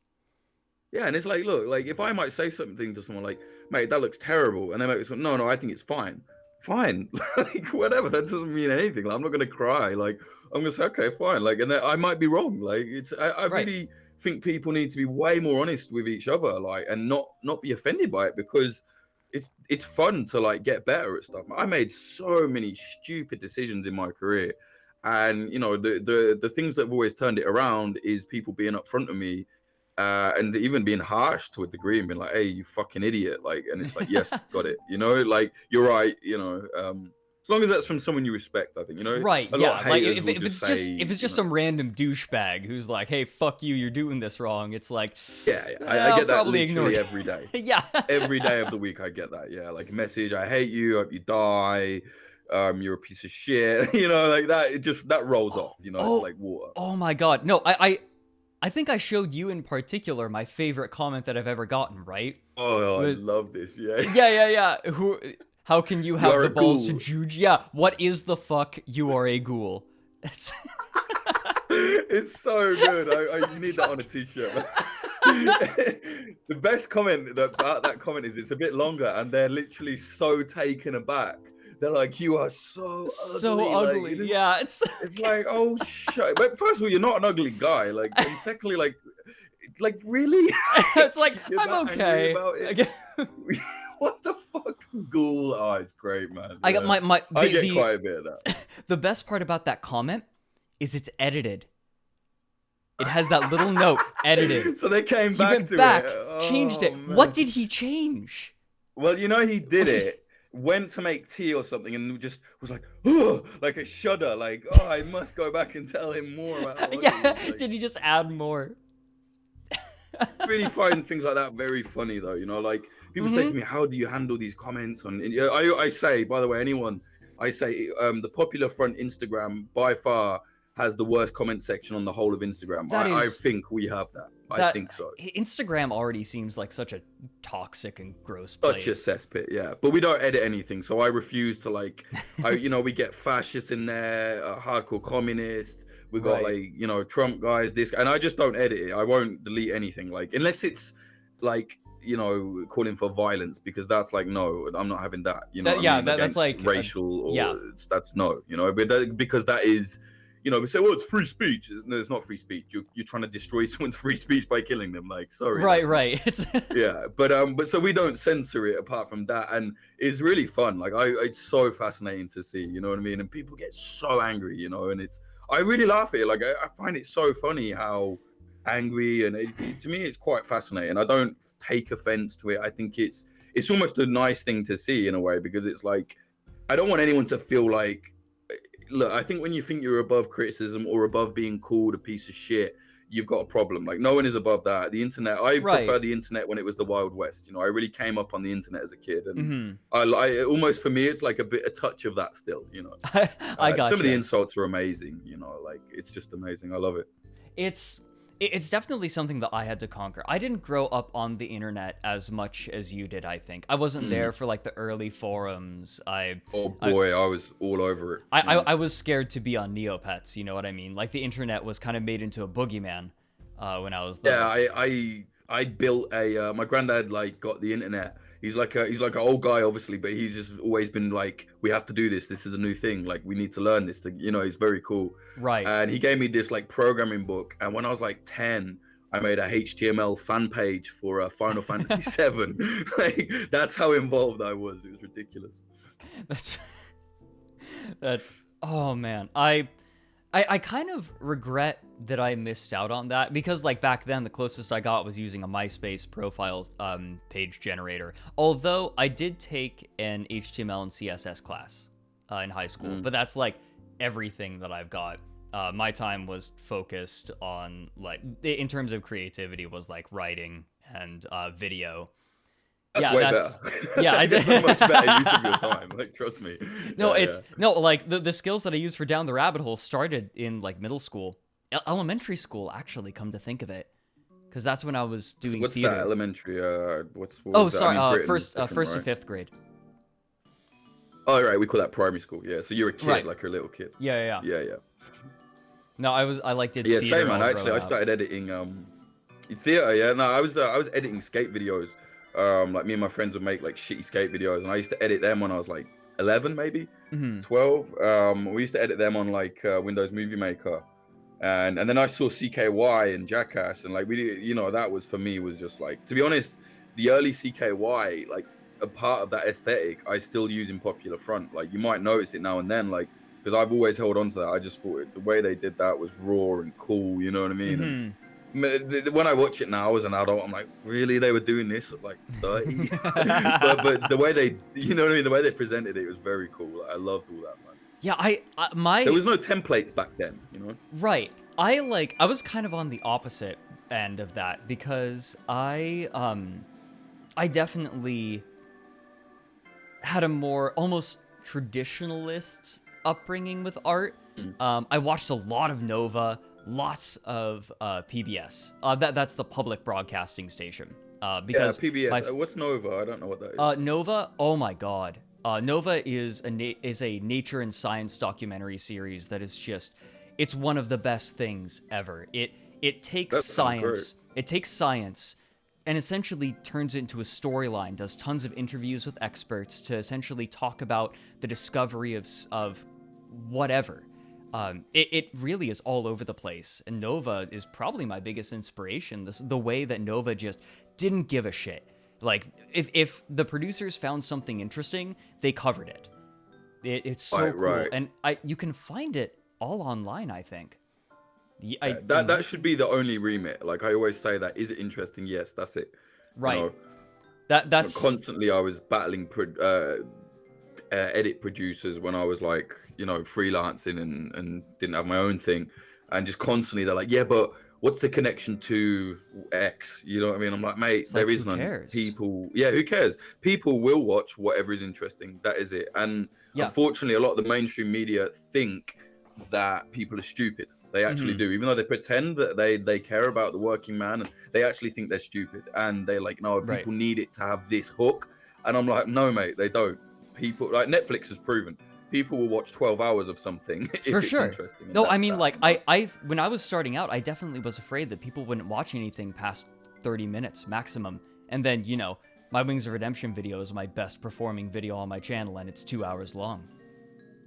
Yeah, and it's like, look, like, if I might say something to someone like, mate, that looks terrible, and they might say, no, I think it's fine. Like, whatever, that doesn't mean anything. Like, I'm not gonna cry. Like, I'm gonna say, okay, fine. Like, and then I might be wrong. Like, I really think people need to be way more honest with each other, like, and not be offended by it, because it's fun to like get better at stuff. I made so many stupid decisions in my career, and you know, the things that have always turned it around is people being upfront with me and even being harsh to a degree and being like, hey, you fucking idiot, like, and it's like, yes, got it, you know, like, you're right, you know, as long as that's from someone you respect, I think, you know, Right, a lot yeah. of Like haters if will it's say, if it's just you know, some random douchebag who's like, "Hey, fuck you, you're doing this wrong." It's like, yeah, I I'll get that probably ignore literally it. every day. Yeah. Every day of the week I get that. Yeah, like a message, I hate you, hope you die, you're a piece of shit. You know, like that, it just that rolls off, you know, it's Oh, like water. oh my God. No, I think I showed you in particular my favorite comment that I've ever gotten, right? Oh, I With, love this. Yeah. yeah. How can you You have are the a balls to ghoul. juge? Yeah, what is the fuck? You are a ghoul. That's It's so good. it's so You need that on a fucking... t-shirt. The best comment about that comment is it's a bit longer and they're literally so taken aback. They're like, you are so so ugly. Like ugly. Yeah, it's like, oh shit. But first of all, you're not an ugly guy. Like, and secondly, like really? it's like, You're I'm that angry okay. about it? What the fuck? Ghoul. Oh, it's great, man. I got Yeah. I get quite a bit of that. the best part about that comment is it's edited. It has that little note edited. So they came He back went to back, it. changed Oh, it. What man. did he change? Well, you know, he did it, went to make tea or something, and just was like, oh, like a shudder, like, oh, I must go back and tell him more about how ugly he Yeah, is. Like, did he just add more? I really find things like that very funny, though. You know, like people say to me, "How do you handle these comments?" On, and I say, by the way, I say, the Popular Front Instagram by far has the worst comment section on the whole of Instagram. I think we have that. I think so. Instagram already seems like such a toxic and gross Such place. a cesspit, yeah. But we don't edit anything, so I refuse to like. We get fascists in there, hardcore communists. We got like Trump guys, this, and I just don't edit it. I won't delete anything, like unless it's like calling for violence, because that's like no, I'm not having that. You know, that's like racial or that's no, but because that is. We say, well, it's free speech. No, it's not free speech. You're trying to destroy someone's free speech by killing them. Like, sorry. Right. It's yeah, but so we don't censor it apart from that, and it's really fun. Like, it's so fascinating to see. You know what I mean? And people get so angry. And I really laugh at it. Like, I find it so funny how angry, and to me, it's quite fascinating. I don't take offense to it. I think it's almost a nice thing to see in a way, because it's like I don't want anyone to feel like. Look, I think when you think you're above criticism or above being called a piece of shit, you've got a problem. Like, no one is above that. The internet, I prefer the internet when it was the Wild West. I really came up on the internet as a kid, and I almost, for me, it's like a touch of that still. I got some of the insults are amazing. Like it's just amazing. I love it. It's definitely something that I had to conquer. I didn't grow up on the internet as much as you did, I think. I wasn't there for like the early forums. I was all over it. I was scared to be on Neopets, you know what I mean? Like the internet was kind of made into a boogeyman when I was there. Yeah, I built a my granddad got the internet. He's like an old guy, obviously, but he's just always been like, we have to do this. This is a new thing. Like, we need to learn this. He's very cool. Right. And he gave me this programming book. And when I was like 10, I made a HTML fan page for Final Fantasy VII. Like, that's how involved I was. It was ridiculous. That's oh man. I kind of regret that I missed out on that, because like back then the closest I got was using a MySpace profile page generator. Although I did take an HTML and CSS class in high school, but that's like everything that I've got. My time was focused on like, in terms of creativity, was like writing and video. That's way better. Yeah, I did. So much better use of your time. Like, trust me. No, like the skills that I used for Down the Rabbit Hole started in like middle school, elementary school. Actually, come to think of it, because that's when I was doing what's theater. That elementary? First to fifth grade. Oh, right, we call that primary school. Yeah, so you're a kid, like you're a little kid. Yeah. Yeah. No, I did yeah, theater. Same man. Actually, I started editing theater. Yeah, no, I was editing skate videos. Like me and my friends would make like shitty skate videos, and I used to edit them when I was like 11, maybe 12. We used to edit them on like Windows Movie Maker, and then I saw CKY and Jackass, and like that was, for me, was just like, to be honest, the early CKY, like a part of that aesthetic I still use in Popular Front. Like, you might notice it now and then, like, because I've always held on to that. I just thought the way they did that was raw and cool, you know what I mean? And When I watch it now as an adult, I'm like, really? They were doing this at like 30? but the way they, you know what I mean? The way they presented it was very cool. Like, I loved all that, man. Yeah, there was no templates back then, you know? Right. I was kind of on the opposite end of that because I definitely had a more almost traditionalist upbringing with art. I watched a lot of Nova, lots of PBS. That's the public broadcasting station. Because PBS. What's Nova? I don't know what that is. Nova. Oh my God. Nova is a nature and science documentary series that is just, it's one of the best things ever. It takes science. It takes science and essentially turns it into a storyline, does tons of interviews with experts to essentially talk about the discovery of whatever. It really is all over the place. And Nova is probably my biggest inspiration. The way that Nova just didn't give a shit. Like, if the producers found something interesting, they covered it. It's so cool. Right. And you can find it all online, I think. That should be the only remit. Like I always say, that is it interesting? Yes, that's it. Right. You know, that's constantly. I was battling edit producers when I was like, you know, freelancing and didn't have my own thing, and just constantly they're like, yeah, but what's the connection to X? You know what I mean? I'm like, mate, there is none. People, who cares? People will watch whatever is interesting. That is it. And unfortunately, a lot of the mainstream media think that people are stupid. They actually do, even though they pretend that they care about the working man, and they actually think they're stupid. And they're like, no, people need it to have this hook. And I'm like, no, mate, they don't. People, like Netflix has proven, people will watch 12 hours of something if it's interesting. No, I mean, like, I when I was starting out, I definitely was afraid that people wouldn't watch anything past 30 minutes maximum. And then, you know, my Wings of Redemption video is my best performing video on my channel, and it's 2 hours long.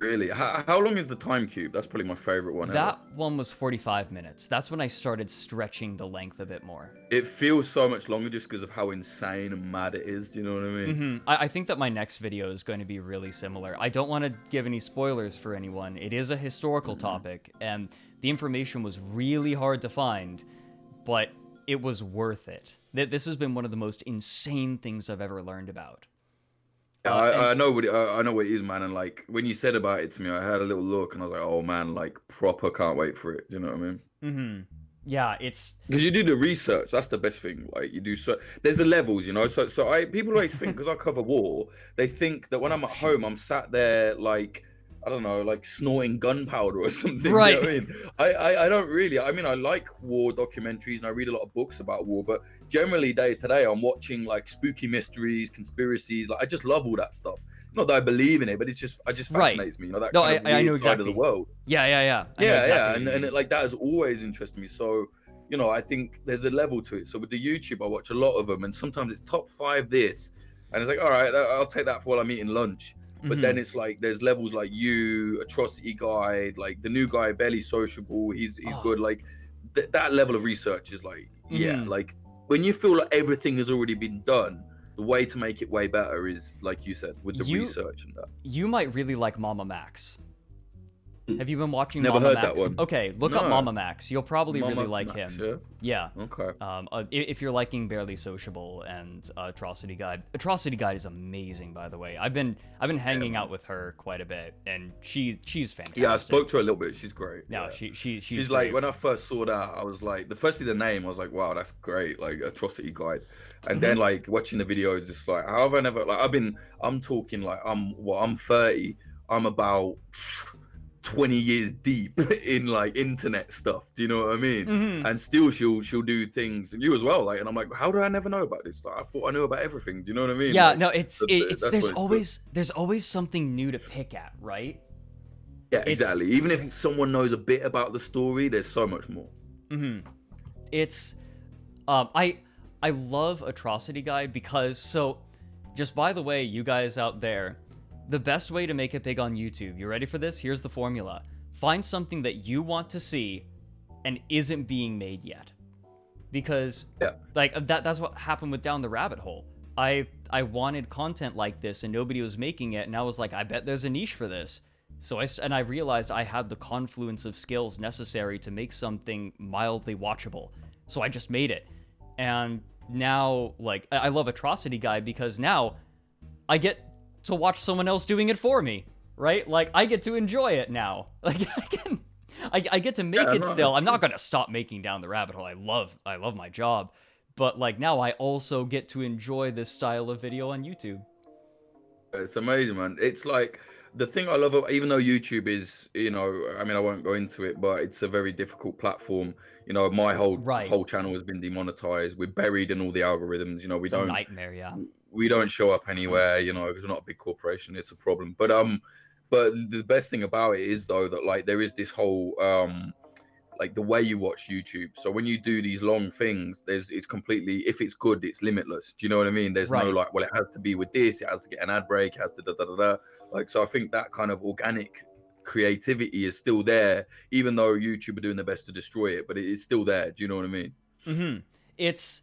Really? How long is the time cube? That's probably my favorite one That one was 45 minutes. That's when I started stretching the length a bit more. It feels so much longer just because of how insane and mad it is. Do you know what I mean? I think that my next video is going to be really similar. I don't want to give any spoilers for anyone. It is a historical topic, and the information was really hard to find, but it was worth it. This has been one of the most insane things I've ever learned about. I know what it is, man. And like when you said about it to me, I had a little look and I was like, oh man, like proper can't wait for it. Do you know what I mean? Yeah, it's because you do the research. That's the best thing. Like you do so. There's the levels, you know. So people always think because I cover war, they think that when I'm at home, I'm sat there like, I don't know, like snorting gunpowder or something. Right. You know what I mean? I don't really. I mean, I like war documentaries and I read a lot of books about war, but generally day to day, I'm watching like spooky mysteries, conspiracies. Like I just love all that stuff. Not that I believe in it, but it just fascinates me. You know, that kind of weird side of the world. Yeah. And like that has always interested me. So, you know, I think there's a level to it. So with the YouTube, I watch a lot of them, and sometimes it's top 5 this, and it's like, all right, I'll take that for while I'm eating lunch. But then it's like there's levels like you, Atrocity Guide, like the new guy, Barely Sociable. He's good. Like that level of research is like like when you feel like everything has already been done, the way to make it way better is like you said with the research and that. You might really like Mama Max. Have you been watching Never Mama heard Max? that one. Okay, look up Mama Max. You'll probably really like Max, him. Yeah. Okay. If you're liking Barely Sociable and Atrocity Guide. Atrocity Guide is amazing, by the way. I've been hanging out with her quite a bit, and she's fantastic. Yeah, I spoke to her a little bit. She's great. No, yeah. she's like, great. when I first saw that, I was like, firstly the name, I was like, wow, that's great, like Atrocity Guide. And then like watching the videos, just like, how have I never, like I'm talking like I'm 30, I'm about 20 years deep in like internet stuff. Do you know what I mean? And still she'll do things, and you as well. Like, and I'm like, how do I never know about this? Like, I thought I knew about everything. Do you know what I mean? Yeah, like, no, there's always something new to pick at, right? Yeah, exactly. Even if someone knows a bit about the story, there's so much more. It's I love Atrocity Guide because, so just by the way, you guys out there, the best way to make it big on YouTube, you ready for this? Here's the formula. Find something that you want to see and isn't being made yet. Because like that's what happened with Down the Rabbit Hole. I wanted content like this and nobody was making it, and I was like, I bet there's a niche for this. So I realized I had the confluence of skills necessary to make something mildly watchable. so I just made it. And now, like, I love Atrocity Guy because now I get to watch someone else doing it for me, right? Like, I get to enjoy it now. Like, I get to make it still. I'm not gonna stop making Down the Rabbit Hole. I love my job, but like now I also get to enjoy this style of video on YouTube. It's amazing, man. It's like the thing I love, even though YouTube is, you know, I mean, I won't go into it, but it's a very difficult platform. You know, my whole channel has been demonetized. We're buried in all the algorithms. You know, It's a nightmare, yeah. we don't show up anywhere. You know, because we're not a big corporation. It's a problem. But the best thing about it is though that like there is this whole like the way you watch YouTube. So when you do these long things, it's completely, if it's good, it's limitless. Do you know what I mean? There's no like, well, it has to be with this, it has to get an ad break, it has to da da da da. Like, so I think that kind of organic creativity is still there, even though YouTube are doing their best to destroy it, but it is still there. Do you know what I mean? Mm-hmm. It's,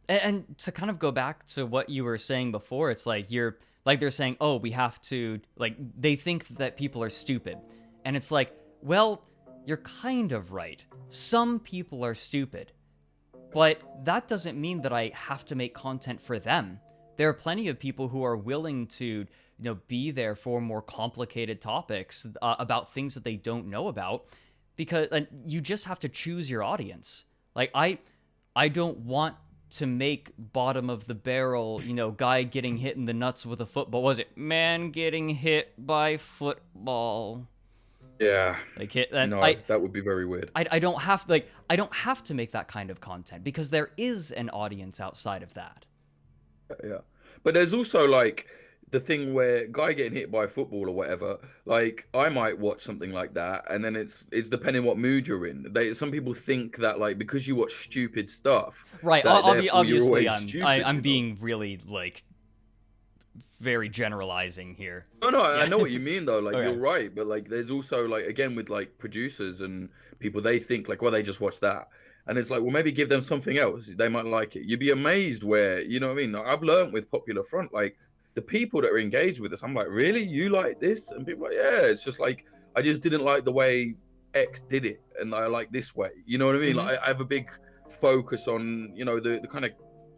and to kind of go back to what you were saying before, it's like they're saying, oh, we have to, like, they think that people are stupid. And it's like, well, you're kind of right. Some people are stupid, but that doesn't mean that I have to make content for them. There are plenty of people who are willing to, you know, be there for more complicated topics about things that they don't know about, because you just have to choose your audience. Like I don't want to make bottom of the barrel, you know, guy getting hit in the nuts with a football. Was it man getting hit by football? Yeah. Like hit that would be very weird. I don't have to make that kind of content because there is an audience outside of that. Yeah. But there's also like the thing where guy getting hit by a football or whatever, like I might watch something like that, and then it's depending what mood you're in. Some people think that like because you watch stupid stuff, right? Obviously, I'm know? being really like very generalizing here. No, Yeah. I know what you mean though. Like Okay. you're right, but like there's also like again with like producers and people, they think like, well, they just watch that, and it's like, well, maybe give them something else. They might like it. You'd be amazed where, you know what I mean. I've learned with Popular Front, like the people that are engaged with us, I'm like, really, you like this? And people are like, yeah. It's just like I just didn't like the way X did it, and I like this way. You know what I mean? Mm-hmm. Like I have a big focus on, you know, the kind of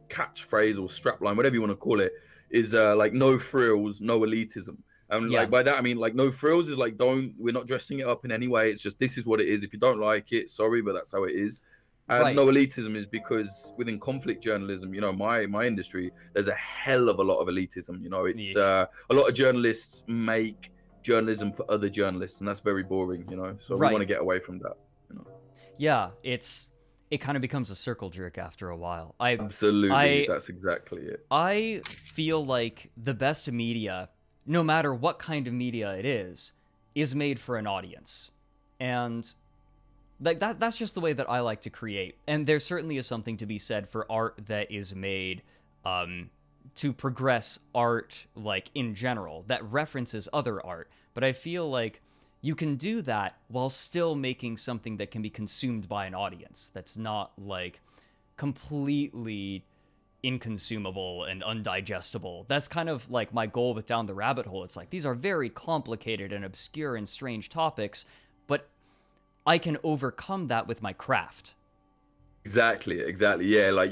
catchphrase or strapline, whatever you want to call it, is like no frills, no elitism. And like by that I mean like no frills is like we're not dressing it up in any way. It's just this is what it is. If you don't like it, sorry, but that's how it is. And no elitism is because within conflict journalism, you know, my industry, there's a hell of a lot of elitism. You know, it's a lot of journalists make journalism for other journalists, and that's very boring. You know, so we want to get away from that. You know? Yeah, it kind of becomes a circle jerk after a while. Absolutely, that's exactly it. I feel like the best media, no matter what kind of media it is made for an audience. And like that's just the way that I like to create. And there certainly is something to be said for art that is made to progress art, like in general, that references other art. But I feel like you can do that while still making something that can be consumed by an audience. That's not like completely inconsumable and undigestible. That's kind of like my goal with Down the Rabbit Hole. It's like these are very complicated and obscure and strange topics, but I can overcome that with my craft. Exactly. Yeah, like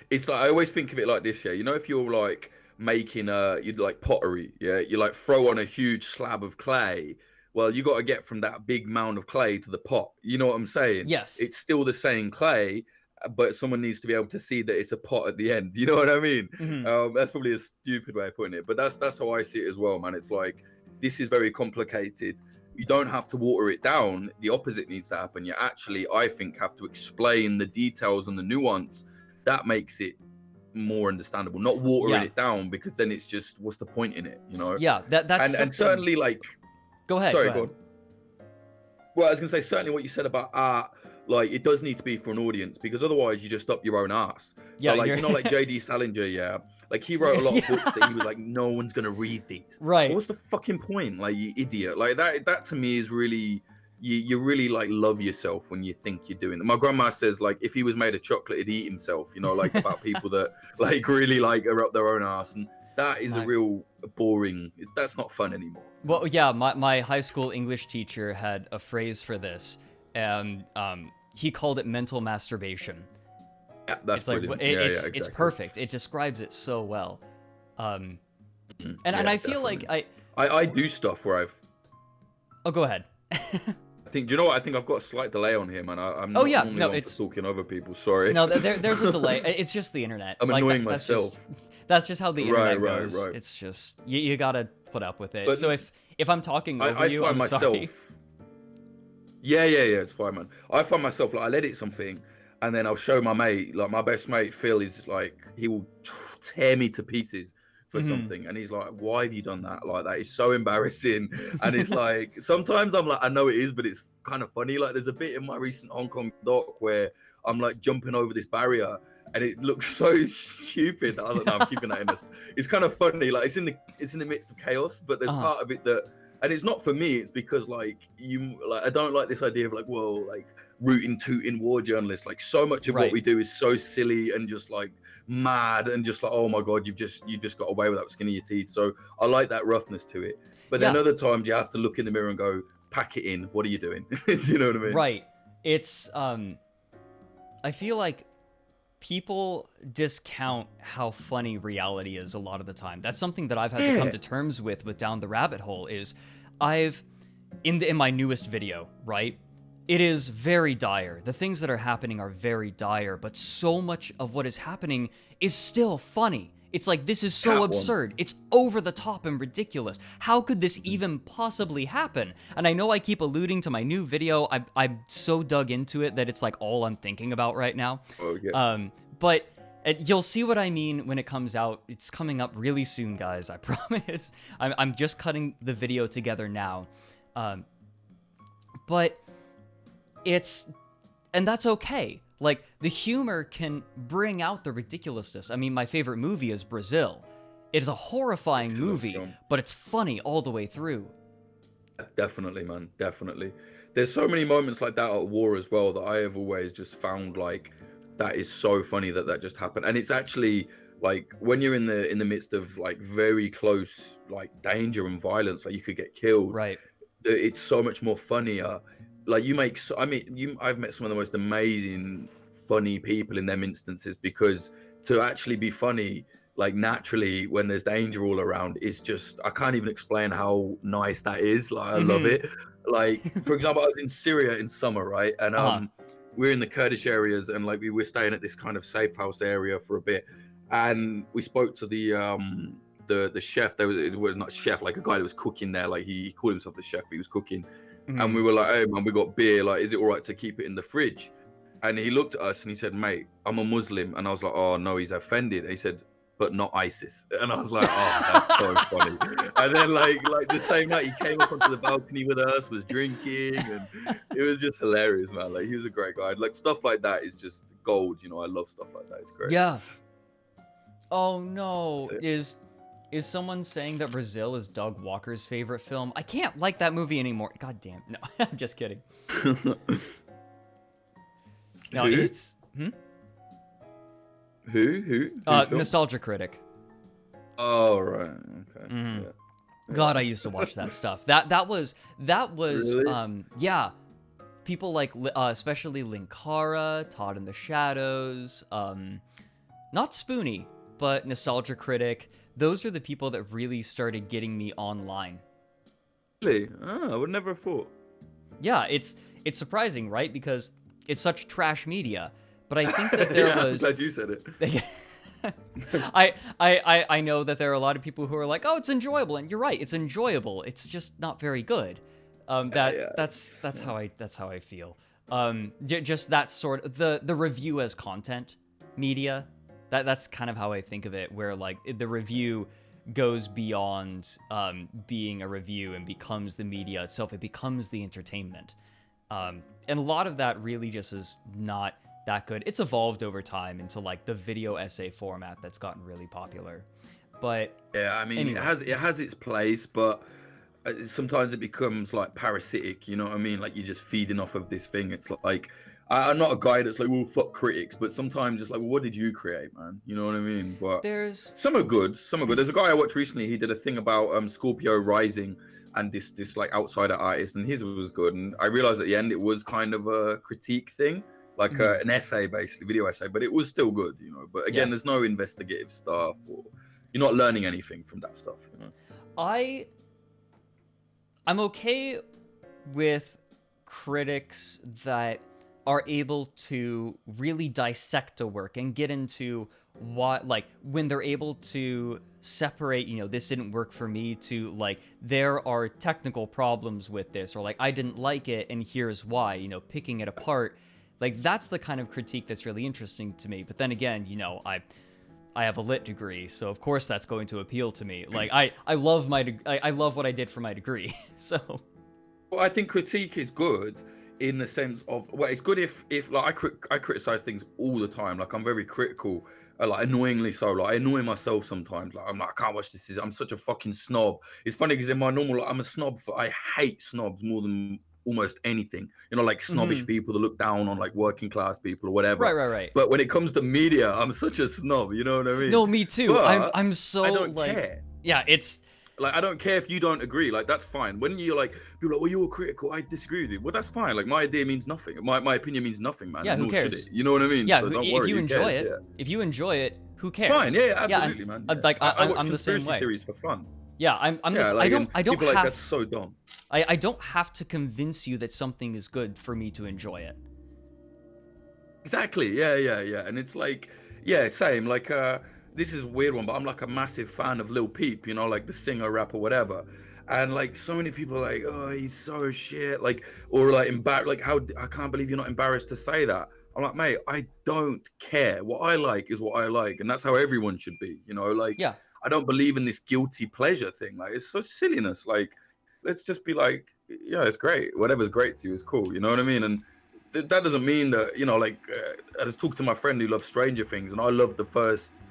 it's like I always think of it like this. Yeah, you know, if you're like making you'd like pottery. Yeah, you like throw on a huge slab of clay. Well, you got to get from that big mound of clay to the pot. You know what I'm saying? Yes. It's still the same clay, but someone needs to be able to see that it's a pot at the end. You know what I mean? Mm-hmm. That's probably a stupid way of putting it, but that's how I see it as well, man. It's like this is very complicated. You don't have to water it down. The opposite needs to happen. You actually, I think, have to explain the details and the nuance. That makes it more understandable. Not watering it down, because then it's just, what's the point in it? You know? Yeah, that's and certainly like. Go ahead. Sorry, go ahead. Well, I was gonna say certainly what you said about art, like it does need to be for an audience, because otherwise you just up your own ass. Yeah, so, like you know, like J.D. Salinger, like he wrote a lot of books that he was like, no one's gonna read these. Right. Well, what's the fucking point? Like, you idiot. Like that to me is really, you really like love yourself when you think you're doing it. My grandma says like if he was made of chocolate, he'd eat himself. You know, like about people that like really like are up their own ass, and that is a real boring. That's not fun anymore. Well, yeah, my high school English teacher had a phrase for this, and he called it mental masturbation. Yeah, that's It's like brilliant. it's Exactly. perfect. It describes it so well. And I feel like I do stuff where oh, go ahead. I think, do you know what? I think I've got a slight delay on here, man. I'm Oh, not yeah, normally no, one it's- for talking over people. Sorry. No, there's a delay. It's just the internet. I'm Like, annoying that's myself. That's just how the internet Right, goes. right. It's just you gotta put up with it. But So if I'm talking over I you, find I'm myself. sorry. Yeah, it's fine, man. I find myself like I'll edit something, and then I'll show my mate. Like my best mate Phil is like he will tear me to pieces for something, and he's like, "Why have you done that? Like that is so embarrassing." And it's like sometimes I'm like, I know it is, but it's kind of funny. Like there's a bit in my recent Hong Kong doc where I'm like jumping over this barrier, and it looks so stupid. I don't know. I'm keeping that in this. It's kind of funny. Like it's in the midst of chaos, but there's part of it that. And it's not for me. It's because like I don't like this idea of like, well, like rooting tooting war journalists. Like so much of what we do is so silly and just like mad and just like, oh my god, you've just got away with that skin of your teeth. So I like that roughness to it. But then other times you have to look in the mirror and go, pack it in. What are you doing? You know what I mean? Right. It's I feel like people discount how funny reality is a lot of the time. That's something that I've had to come to terms with Down the Rabbit Hole is I've in my newest video, right? It is very dire. The things that are happening are very dire, but so much of what is happening is still funny. It's like, this is so absurd. It's over the top and ridiculous. How could this even possibly happen? And I know I keep alluding to my new video. I'm so dug into it that it's like all I'm thinking about right now. Okay. But you'll see what I mean when it comes out. It's coming up really soon, guys. I promise. I'm just cutting the video together now. But and that's okay. Like, the humor can bring out the ridiculousness. I mean, my favorite movie is Brazil. It is a horrifying movie, but it's funny all the way through. Definitely, man. Definitely. There's so many moments like that at war as well that I have always just found like that is so funny that just happened. And it's actually like when you're in the midst of like very close like danger and violence, like you could get killed. Right. It's so much more funnier. Like I've met some of the most amazing funny people in them instances, because to actually be funny like naturally when there's danger all around is just, I can't even explain how nice that is. Like I love it. Like for example, I was in Syria in summer, right? And we're in the Kurdish areas, and like we were staying at this kind of safe house area for a bit, and we spoke to the chef. It was not chef, like a guy that was cooking there. Like he called himself the chef, but he was cooking. And we were like, hey man, we got beer, like is it all right to keep it in the fridge? And he looked at us and he said, mate, I'm a Muslim. And I was like, oh no, he's offended. And he said, but not ISIS. And I was like, oh, that's so funny. And then like the same night he came up onto the balcony with us, was drinking, and it was just hilarious, man. Like he was a great guy. Like stuff like that is just gold, you know. I love stuff like that. It's great. Yeah. Oh no, is someone saying that Brazil is Doug Walker's favorite film? I can't like that movie anymore. God damn. No, I'm just kidding. No, Who? it's Who? Nostalgia Critic. Oh right. Okay. Mhm. Yeah. God, I used to watch that stuff. That was Really? yeah. People like especially Linkara, Todd in the Shadows, not Spoonie, but Nostalgia Critic. Those are the people that really started getting me online. Really? Oh, I would never have thought. Yeah, it's surprising, right? Because it's such trash media. But I think that there yeah, was. I'm glad you said it. I know that there are a lot of people who are like, oh, it's enjoyable, and you're right, it's enjoyable. It's just not very good. That's how I feel. Just that sort of the review as content media. That's kind of how I think of it, where like the review goes beyond being a review and becomes the media itself. It becomes the entertainment. And a lot of that really just is not that good. It's evolved over time into like the video essay format that's gotten really popular. But yeah, I mean, anyway. it has its place, but sometimes it becomes like parasitic. You know what I mean? Like you're just feeding off of this thing. It's like I'm not a guy that's like, well, fuck critics, but sometimes it's like, well, what did you create, man? You know what I mean? But there's some are good. There's a guy I watched recently. He did a thing about Scorpio rising, and this like outsider artist, and his was good. And I realized at the end it was kind of a critique thing, like an essay, basically, video essay, but it was still good, you know. But again, there's no investigative stuff, or you're not learning anything from that stuff, you know. I'm okay with critics that are able to really dissect a work and get into what, like, when they're able to separate, you know, this didn't work for me, to like, there are technical problems with this, or like, I didn't like it and here's why, you know, picking it apart. Like, that's the kind of critique that's really interesting to me. But then again, you know, I have a lit degree, so of course that's going to appeal to me. Like, I love I love what I did for my degree. So, well, I think critique is good in the sense of, well, it's good if like I criticize things all the time. Like, I'm very critical, like annoyingly so. Like, I annoy myself sometimes. Like, I'm like, I can't watch this. I'm such a fucking snob. It's funny because in my normal, like, I'm a snob. I hate snobs more than almost anything, you know, like snobbish people that look down on like working class people or whatever. Right. But when it comes to media, I'm such a snob, you know what I mean? No, me too. But I'm so, I don't like, care. Yeah, it's like, I don't care if you don't agree. Like, that's fine. When you're like, people are like, well, you're critical, I disagree with you. Well, that's fine. Like, my idea means nothing. My opinion means nothing, man. Yeah, who Nor should cares? it. You know what I mean? Yeah, So don't if worry, you who enjoy cares? it, Yeah. if you enjoy it, who cares? Fine, yeah, absolutely, man. Yeah. Like, I watch I'm the same conspiracy way. theories for fun. Yeah, I'm Yeah, just, like, I don't people have, like, that's so dumb. I don't have to convince you that something is good for me to enjoy it. Exactly. Yeah. And it's like, yeah, same. Like, this is a weird one, but I'm like a massive fan of Lil Peep, you know, like the singer, rapper, whatever. And like, so many people are like, oh, he's so shit, like, or like embarrassed, like, how, I can't believe you're not embarrassed to say that. I'm like, mate, I don't care. What I like is what I like, and that's how everyone should be, you know. Like, Yeah. I don't believe in this guilty pleasure thing. Like, it's so silliness. Like, let's just be like, yeah, it's great. Whatever's great to you is cool. You know what I mean? And that doesn't mean that, you know, like, I just talked to my friend who loves Stranger Things, and I love the first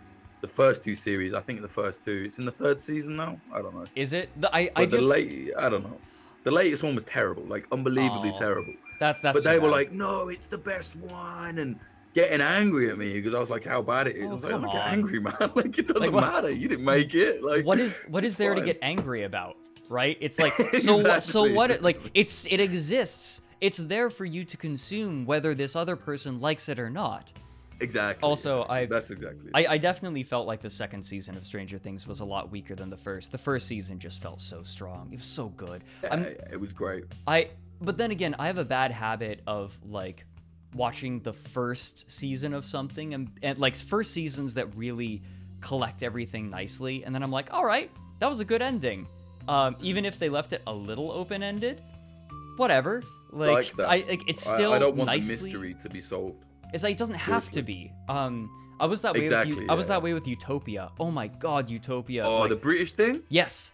two series. I think the first two. It's in the third season now. I don't know. Is it? I don't know. The latest one was terrible, like unbelievably terrible. That's. But they were like, no, it's the best one, and getting angry at me because I was like, how bad it is. I was like, don't get angry, man. Like, it doesn't matter. You didn't make it. Like, what is there to get angry about, right? It's like, Exactly. so what? Like, it exists. It's there for you to consume, whether this other person likes it or not. Exactly. Also, that's exactly. I definitely felt like the second season of Stranger Things was a lot weaker than the first. The first season just felt so strong. It was so good. Yeah, it was great. But then again, I have a bad habit of like watching the first season of something and like first seasons that really collect everything nicely, and then I'm like, all right, that was a good ending. Even if they left it a little open-ended, whatever. Like it's still I don't want nicely, the mystery to be solved. It's like, it doesn't have to be. I was that way I was that way with Utopia. Oh my god, Utopia. Oh, like, the British thing? Yes.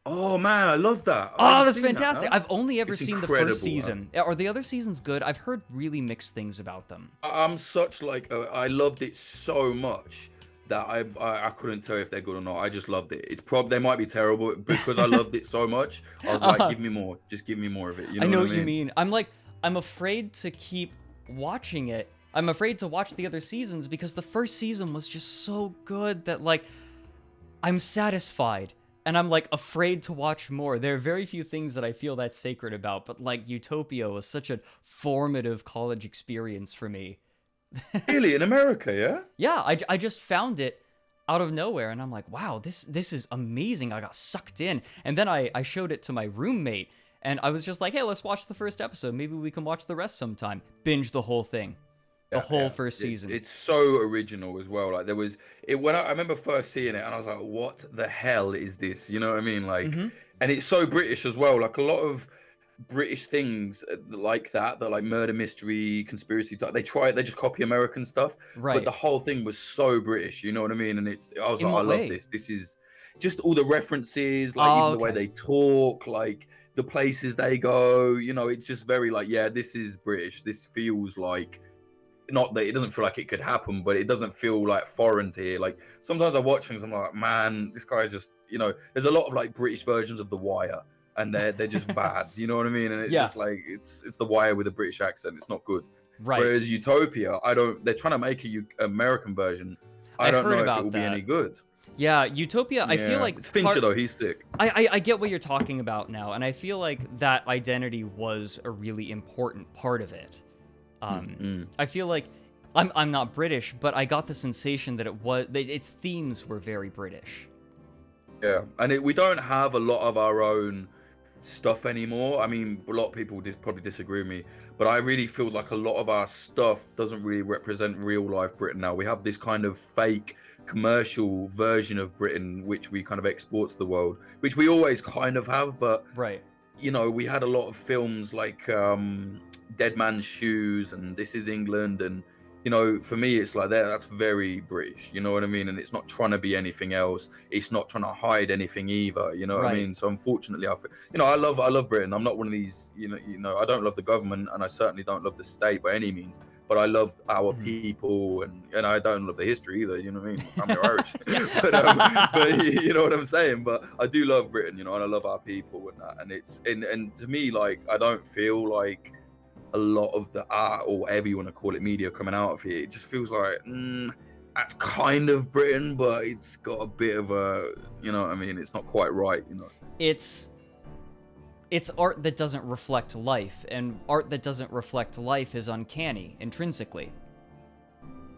Oh man, I love that. Oh, that's fantastic. I've only ever seen the first incredible, season. Are the other seasons good? I've heard really mixed things about them. I'm such like I loved it so much that I couldn't tell if they're good or not. I just loved it. It's they might be terrible, but because I loved it so much, I was like, give me more. Just give me more of it. You know I know what you mean. I'm afraid to keep watching it. I'm afraid to watch the other seasons because the first season was just so good that like I'm satisfied and I'm like afraid to watch more. There are very few things that I feel that sacred about, but like Utopia was such a formative college experience for me. Really, in America, yeah? Yeah, I just found it out of nowhere and I'm like, wow, this is amazing. I got sucked in. And then I showed it to my roommate and I was just like, hey, let's watch the first episode. Maybe we can watch the rest sometime. Binge the whole thing. The whole first season. It's so original as well. Like, there was when I remember first seeing it and I was like, what the hell is this? You know what I mean? Like, and it's so British as well. Like, a lot of British things like that like murder mystery, conspiracy type, they just copy American stuff. Right. But the whole thing was so British, you know what I mean? And I was like, I love this. This is just all the references, like even the way they talk, like the places they go, you know, it's just very like, yeah, this is British. This feels like, not that it doesn't feel like it could happen, but it doesn't feel like foreign to here. Like, sometimes I watch things, I'm like, man, this guy's just, you know, there's a lot of like British versions of The Wire, and they're just bad. You know what I mean? And it's just like it's The Wire with a British accent. It's not good. Right. Whereas Utopia, they're trying to make a American version. I don't know if it will be any good. Yeah, Utopia, I feel like... It's Fincher, though. He's sick. I get what you're talking about now, and I feel like that identity was a really important part of it. I feel like... I'm not British, but I got the sensation that its themes were very British. Yeah, and we don't have a lot of our own stuff anymore. I mean, a lot of people probably disagree with me, but I really feel like a lot of our stuff doesn't really represent real life Britain now. We have this kind of fake commercial version of Britain, which we kind of export to the world, which we always kind of have, but right. You know, we had a lot of films like Dead Man's Shoes and This Is England, and you know, for me, it's like that's very British. You know what I mean? And it's not trying to be anything else. It's not trying to hide anything either. You know what I mean? So unfortunately, I love Britain. I'm not one of these. You know, I don't love the government, and I certainly don't love the state by any means. But I love our people, and I don't love the history either. You know what I mean? I'm Irish, but you know what I'm saying. But I do love Britain. You know, and I love our people and that. And it's and to me, like, I don't feel like a lot of the art or whatever you want to call it, media coming out of here, it just feels like that's kind of Britain, but it's got a bit of a, you know what I mean, it's not quite right, you know. It's art that doesn't reflect life, and art that doesn't reflect life is uncanny intrinsically.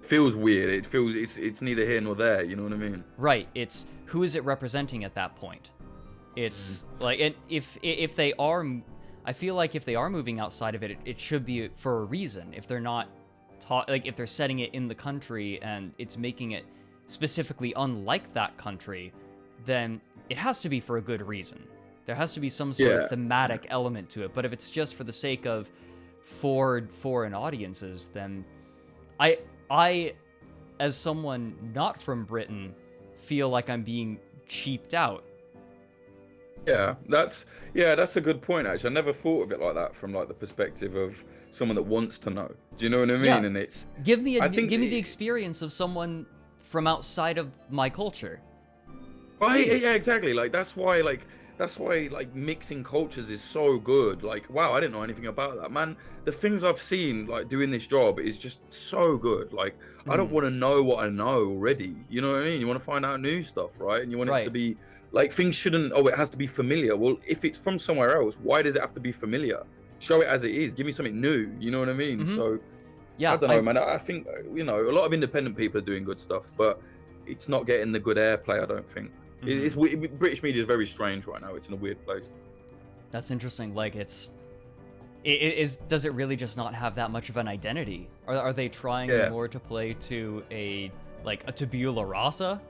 It feels weird. It feels it's neither here nor there, you know what I mean? Right. It's who is it representing at that point? It's like, and if they are, I feel like if they are moving outside of it, it should be for a reason. If they're not like if they're setting it in the country and it's making it specifically unlike that country, then it has to be for a good reason. There has to be some sort of thematic element to it. But if it's just for the sake of foreign audiences, then I as someone not from Britain feel like I'm being cheaped out. Yeah, that's a good point, actually. I never thought of it like that, from like the perspective of someone that wants to know. Do you know what I mean? Yeah. And it's give me the experience of someone from outside of my culture. Right? Yeah, exactly. Like that's why mixing cultures is so good. Like, wow, I didn't know anything about that, man. The things I've seen like doing this job is just so good. Like, I don't want to know what I know already. You know what I mean? You want to find out new stuff, right? And you want it to be like, things shouldn't, it has to be familiar. Well, if it's from somewhere else, why does it have to be familiar? Show it as it is. Give me something new. You know what I mean? So, yeah, I don't know, man. I think, you know, a lot of independent people are doing good stuff, but it's not getting the good airplay, I don't think. British media is very strange right now. It's in a weird place. That's interesting. Like, does it really just not have that much of an identity? Are they trying more to play to a tabula rasa?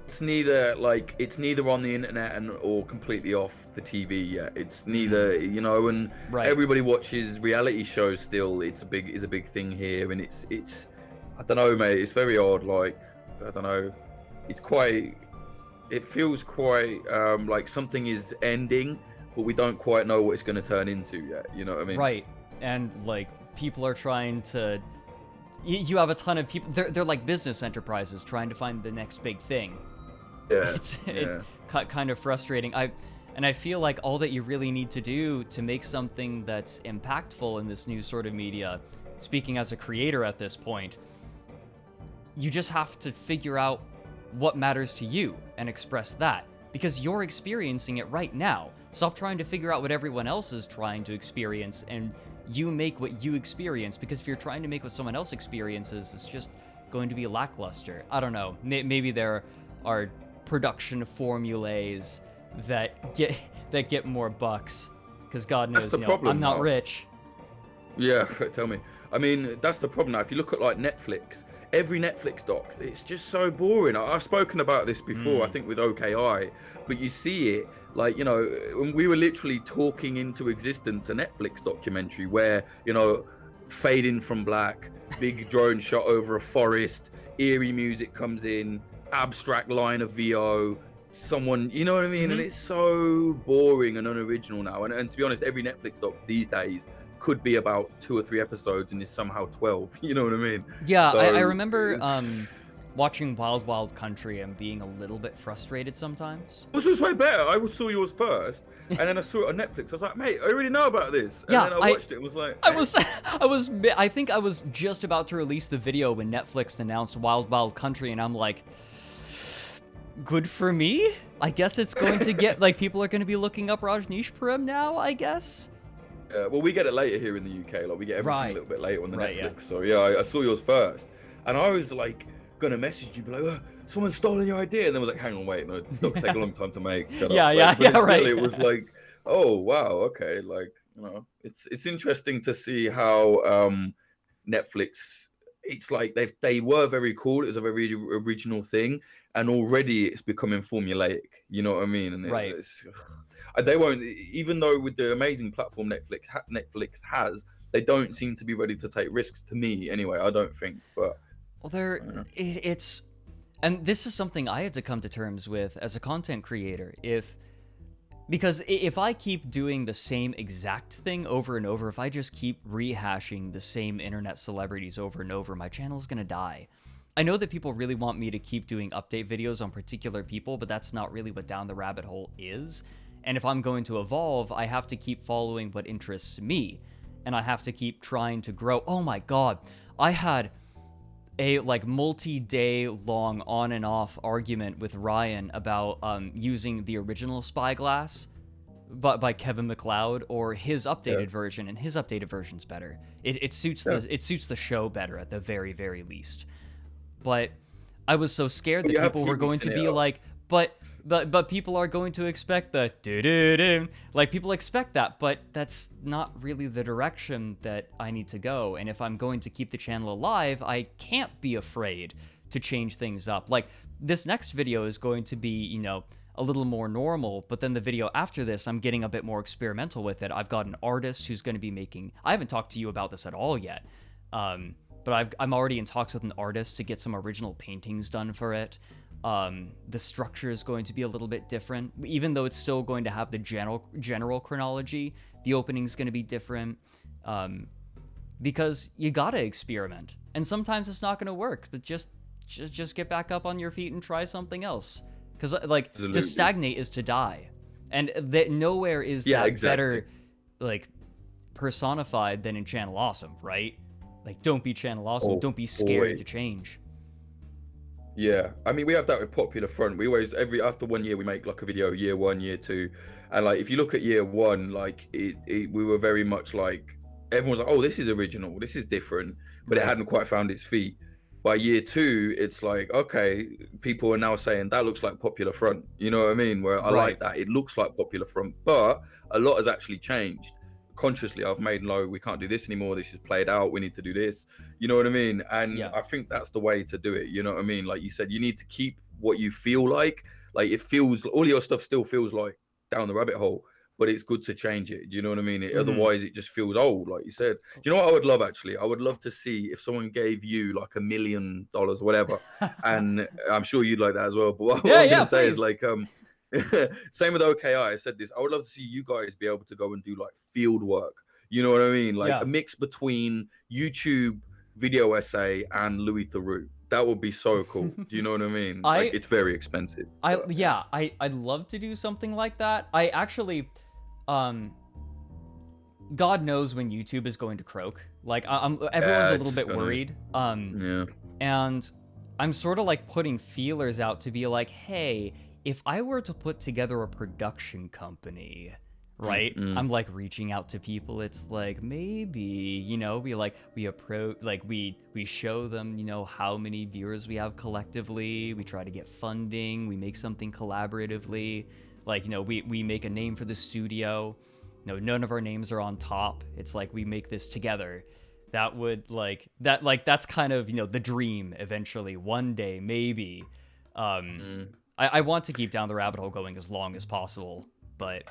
It's neither on the internet or completely off the TV yet. It's neither, you know, and everybody watches reality shows still. It's a big thing here, and it's I don't know, mate. It's very odd. Like, I don't know. It feels quite like something is ending, but we don't quite know what it's going to turn into yet. You know what I mean? Right. And like, people are trying to. You have a ton of people. They're like business enterprises trying to find the next big thing. Yeah. It's kind of frustrating. I feel like all that you really need to do to make something that's impactful in this new sort of media, speaking as a creator at this point, you just have to figure out what matters to you and express that, because you're experiencing it right now. Stop trying to figure out what everyone else is trying to experience, and you make what you experience, because if you're trying to make what someone else experiences, it's just going to be lackluster. I don't know. Maybe there are production formulas that get more bucks, because God knows, that's the problem, I'm not rich. Yeah, tell me. I mean, that's the problem now. If you look at like Netflix, every Netflix doc, it's just so boring. I've spoken about this before, I think with OKI, but you see it, like, you know, when we were literally talking into existence a Netflix documentary where, you know, fading from black, big drone shot over a forest, eerie music comes in, abstract line of VO, someone, you know what I mean? And it's so boring and unoriginal now. And to be honest, every Netflix doc these days could be about 2 or 3 episodes and is somehow 12. You know what I mean? Yeah, so I remember watching Wild Wild Country and being a little bit frustrated sometimes. This was way better. I saw yours first, and then I saw it on Netflix. I was like, mate, I already know about this. And Yeah, then I watched it and was like, I think I was just about to release the video when Netflix announced Wild Wild Country, and I'm like, good for me? I guess it's going to get, like, people are going to be looking up Rajneeshpuram now, I guess? well, we get it later here in the UK. Like, we get everything Right. a little bit later on the Right, Netflix. So, yeah, I saw yours first. And I was, like, going to message you, be like, oh, someone's stolen your idea. And then I was like, hang on, wait, no, docs take a long time to make. Shut Yeah, up. yeah, Like, but yeah, still, right. It was like, oh, wow, okay. Like, you know, it's interesting to see how Netflix, it's like they were very cool. It was a very original thing. And already it's becoming formulaic. You know what I mean? And Right. they won't, even though with the amazing platform Netflix has, they don't seem to be ready to take risks, to me anyway. I don't think. But Well, it's, and this is something I had to come to terms with as a content creator. Because if I keep doing the same exact thing over and over, if I just keep rehashing the same internet celebrities over and over, my channel's gonna die. I know that people really want me to keep doing update videos on particular people, but that's not really what Down the Rabbit Hole is. And if I'm going to evolve, I have to keep following what interests me. And I have to keep trying to grow. Oh my god, I had a like multi-day long on and off argument with Ryan about using the original Spyglass but by Kevin MacLeod or his updated version, and his updated version's better. It suits the show better at the very, very least. But I was so scared that people were going to be like, but people are going to expect the do-do-do. Like, people expect that, but that's not really the direction that I need to go. And if I'm going to keep the channel alive, I can't be afraid to change things up. Like, this next video is going to be, you know, a little more normal, but then the video after this, I'm getting a bit more experimental with it. I've got an artist who's going to be making, I haven't talked to you about this at all yet, but I'm already in talks with an artist to get some original paintings done for it. The structure is going to be a little bit different, even though it's still going to have the general chronology. The opening's going to be different, because you gotta experiment, and sometimes it's not going to work. But just get back up on your feet and try something else. Because like Absolutely. To stagnate is to die, and that nowhere is that better, like, personified than in Channel Awesome, right? Like, don't be Channel Awesome. Don't be scared to change. Yeah, I mean, we have that with Popular Front. We always, after 1 year, we make like a video, year 1, year 2. And like, if you look at year 1, like we were very much like, everyone's like, oh, this is original, this is different, but it hadn't quite found its feet. By year 2, it's like, okay, people are now saying that looks like Popular Front. You know what I mean? Where I like that. It looks like Popular Front, but a lot has actually changed. Consciously, I've made we can't do this anymore. This is played out. We need to do this. You know what I mean? And I think that's the way to do it. You know what I mean? Like you said, you need to keep what you feel like. Like, it feels, all your stuff still feels like Down the Rabbit Hole, but it's good to change it. Do you know what I mean? Otherwise, it just feels old, like you said. Do you know what I would love, actually? I would love to see if someone gave you like $1 million or whatever. And I'm sure you'd like that as well. But what I'm going to say is, like, same with OKI. I said this. I would love to see you guys be able to go and do like field work. You know what I mean? Like a mix between YouTube video essay and Louis Theroux. That would be so cool. Do you know what I mean? Like, it's very expensive. I'd love to do something like that. I actually, God knows when YouTube is going to croak. Like, everyone's a little bit worried. And I'm sort of like putting feelers out to be like, hey, if I were to put together a production company, right? I'm like reaching out to people. It's like, maybe, you know, we show them, you know, how many viewers we have collectively. We try to get funding. We make something collaboratively. Like, you know, we make a name for the studio. No, none of our names are on top. It's like, we make this together. That would that's kind of, you know, the dream eventually, one day, maybe. I want to keep Down the Rabbit Hole going as long as possible, but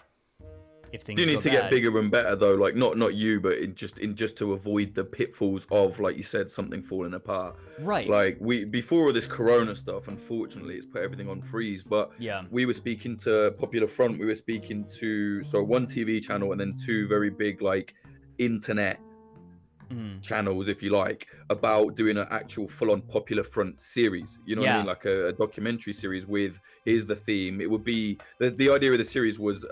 if things you need to get bigger and better, though. Like, not you, but just to avoid the pitfalls of, like you said, something falling apart. Right. Like, before all this Corona stuff, unfortunately, it's put everything on freeze. But we were speaking to Popular Front. We were speaking to one TV channel and then 2 very big like internet channels, if you like, about doing an actual full-on Popular Front series. You know what I mean? Like a documentary series with, here's the theme. It would be, the idea of the series was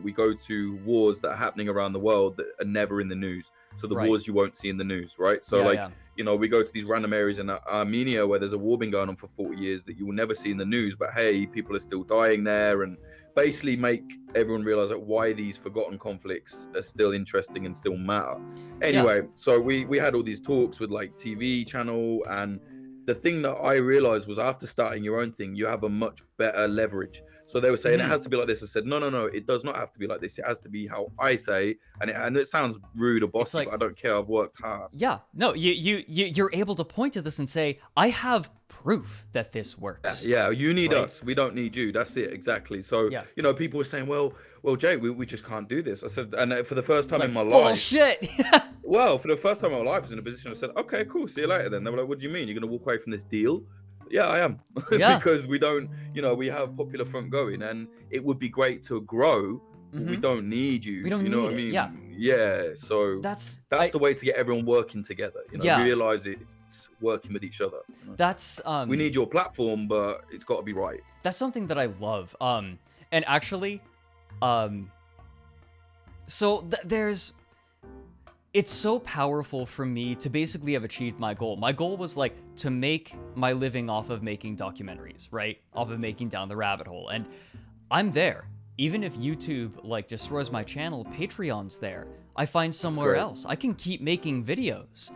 we go to wars that are happening around the world that are never in the news. So the wars you won't see in the news, right? So you know, we go to these random areas in Armenia where there's a war been going on for 40 years that you will never see in the news, but hey, people are still dying there, and basically make everyone realize that why these forgotten conflicts are still interesting and still matter. Anyway, so we had all these talks with like TV channel, and the thing that I realized was after starting your own thing, you have a much better leverage. So they were saying it has to be like this. I said, no, it does not have to be like this. It has to be how I say, and it sounds rude or bossy, like, but I don't care. I've worked hard. Yeah, no, you're able to point to this and say, I have proof that this works. Yeah, you need us. We don't need you. That's it, exactly. So, you know, people were saying, well, Jake, we just can't do this. I said, and for the first time in my life, bullshit. Well, for the first time in my life, I was in a position. I said, okay, cool, see you later. Then they were like, what do you mean? You're gonna walk away from this deal? Yeah, I am. Because we don't, you know, we have Popular Front going, and it would be great to grow. But we don't need you. We don't need what I mean? Yeah. So that's the way to get everyone working together. You know, realize it's working with each other. You know? That's we need your platform, but it's got to be right. That's something that I love. And actually, so there's. It's so powerful for me to basically have achieved my goal. My goal was like to make my living off of making documentaries, right? Off of making Down the Rabbit Hole. And I'm there. Even if YouTube like destroys my channel, Patreon's there. I find somewhere else. I can keep making videos.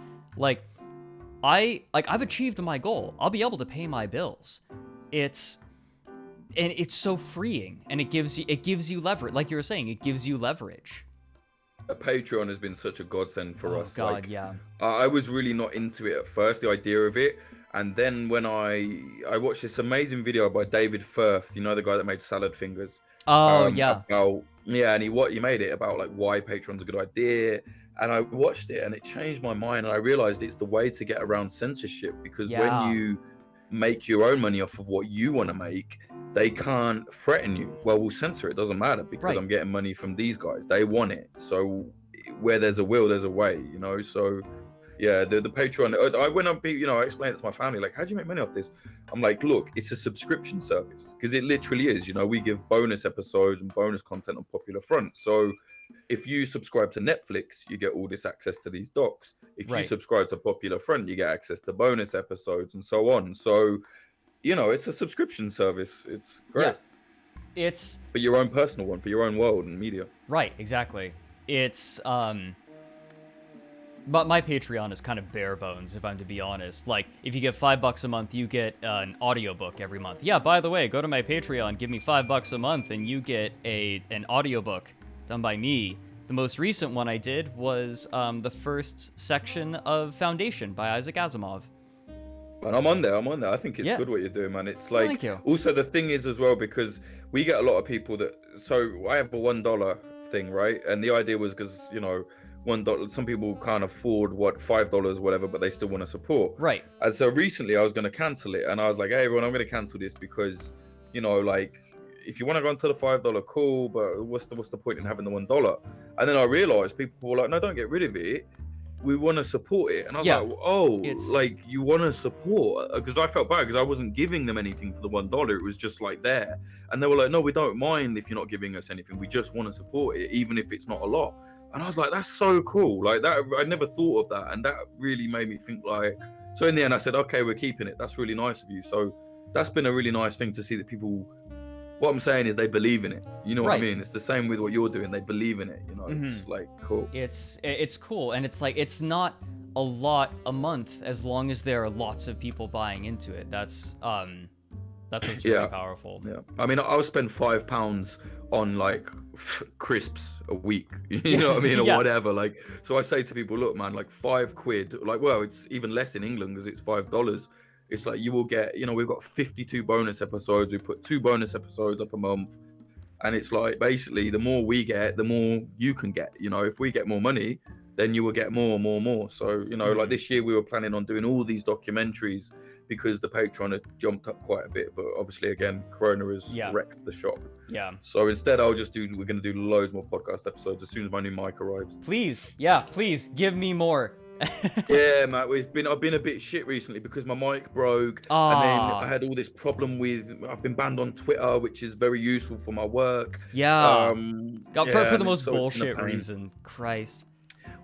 I've achieved my goal. I'll be able to pay my bills. It's so freeing, and it gives you leverage. Like you were saying, it gives you leverage. Patreon has been such a godsend for us. God, like, I was really not into it at first, the idea of it, and then when I watched this amazing video by David Firth, you know, the guy that made Salad Fingers. And he made it about like why Patreon's a good idea, and I watched it and it changed my mind, and I realized it's the way to get around censorship, because when you make your own money off of what you want to make, they can't threaten you. Well, we'll censor it, doesn't matter, because I'm getting money from these guys. They want it. So where there's a will, there's a way, you know? So yeah, the Patreon, I explained it to my family, like, how do you make money off this? I'm like, look, it's a subscription service, because it literally is, you know, we give bonus episodes and bonus content on Popular Front. So if you subscribe to Netflix, you get all this access to these docs. If you subscribe to Popular Front, you get access to bonus episodes and so on. So, you know, it's a subscription service. It's great. Yeah. It's for your own personal one, for your own world and media. Right, exactly. It's but my Patreon is kind of bare bones, if I'm to be honest. Like, if you get $5 a month, you get an audiobook every month. Yeah, by the way, go to my Patreon, give me $5 a month, and you get an audiobook done by me. The most recent one I did was the first section of Foundation by Isaac Asimov. And I'm on there. I think it's good what you're doing, man. It's like, also the thing is as well, because we get a lot of people that, so I have a $1 thing, right? And the idea was because, you know, $1, some people can't afford $5, whatever, but they still want to support. Right. And so recently I was going to cancel it, and I was like, hey everyone, I'm going to cancel this because, you know, like, if you want to go into the $5, cool, but what's the point in having the $1? And then I realized people were like, no, don't get rid of it. We want to support it. And I was like, oh, like, you want to support? Because I felt bad because I wasn't giving them anything for the $1. It was just like there. And they were like, no, we don't mind if you're not giving us anything. We just want to support it, even if it's not a lot. And I was like, that's so cool. Like, that, I never thought of that. And that really made me think, like, so in the end I said, okay, we're keeping it. That's really nice of you. So that's been a really nice thing to see, that people, what I'm saying is they believe in it. You know what I mean? It's the same with what you're doing. They believe in it. You know, it's like cool. It's cool, and it's like, it's not a lot a month as long as there are lots of people buying into it. That's what's really powerful. Yeah, I mean, I'll spend £5 on like crisps a week. You know what I mean, or whatever. Like, so I say to people, look, man, like £5, like, well, it's even less in England because it's $5. It's like you will get, you know, we've got 52 bonus episodes. We put 2 bonus episodes up a month. And it's like, basically, the more we get, the more you can get. You know, if we get more money, then you will get more. So, you know, like this year we were planning on doing all these documentaries because the Patreon had jumped up quite a bit. But obviously, again, Corona has wrecked the shop. Yeah. So instead, we're going to do loads more podcast episodes as soon as my new mic arrives. Please. Please give me more. Yeah, Matt, I've been a bit shit recently because my mic broke, and then I had all this problem with I've been banned on Twitter, which is very useful for my work. Yeah. For Yeah, the and most so it's been a bullshit pain. reason. Christ.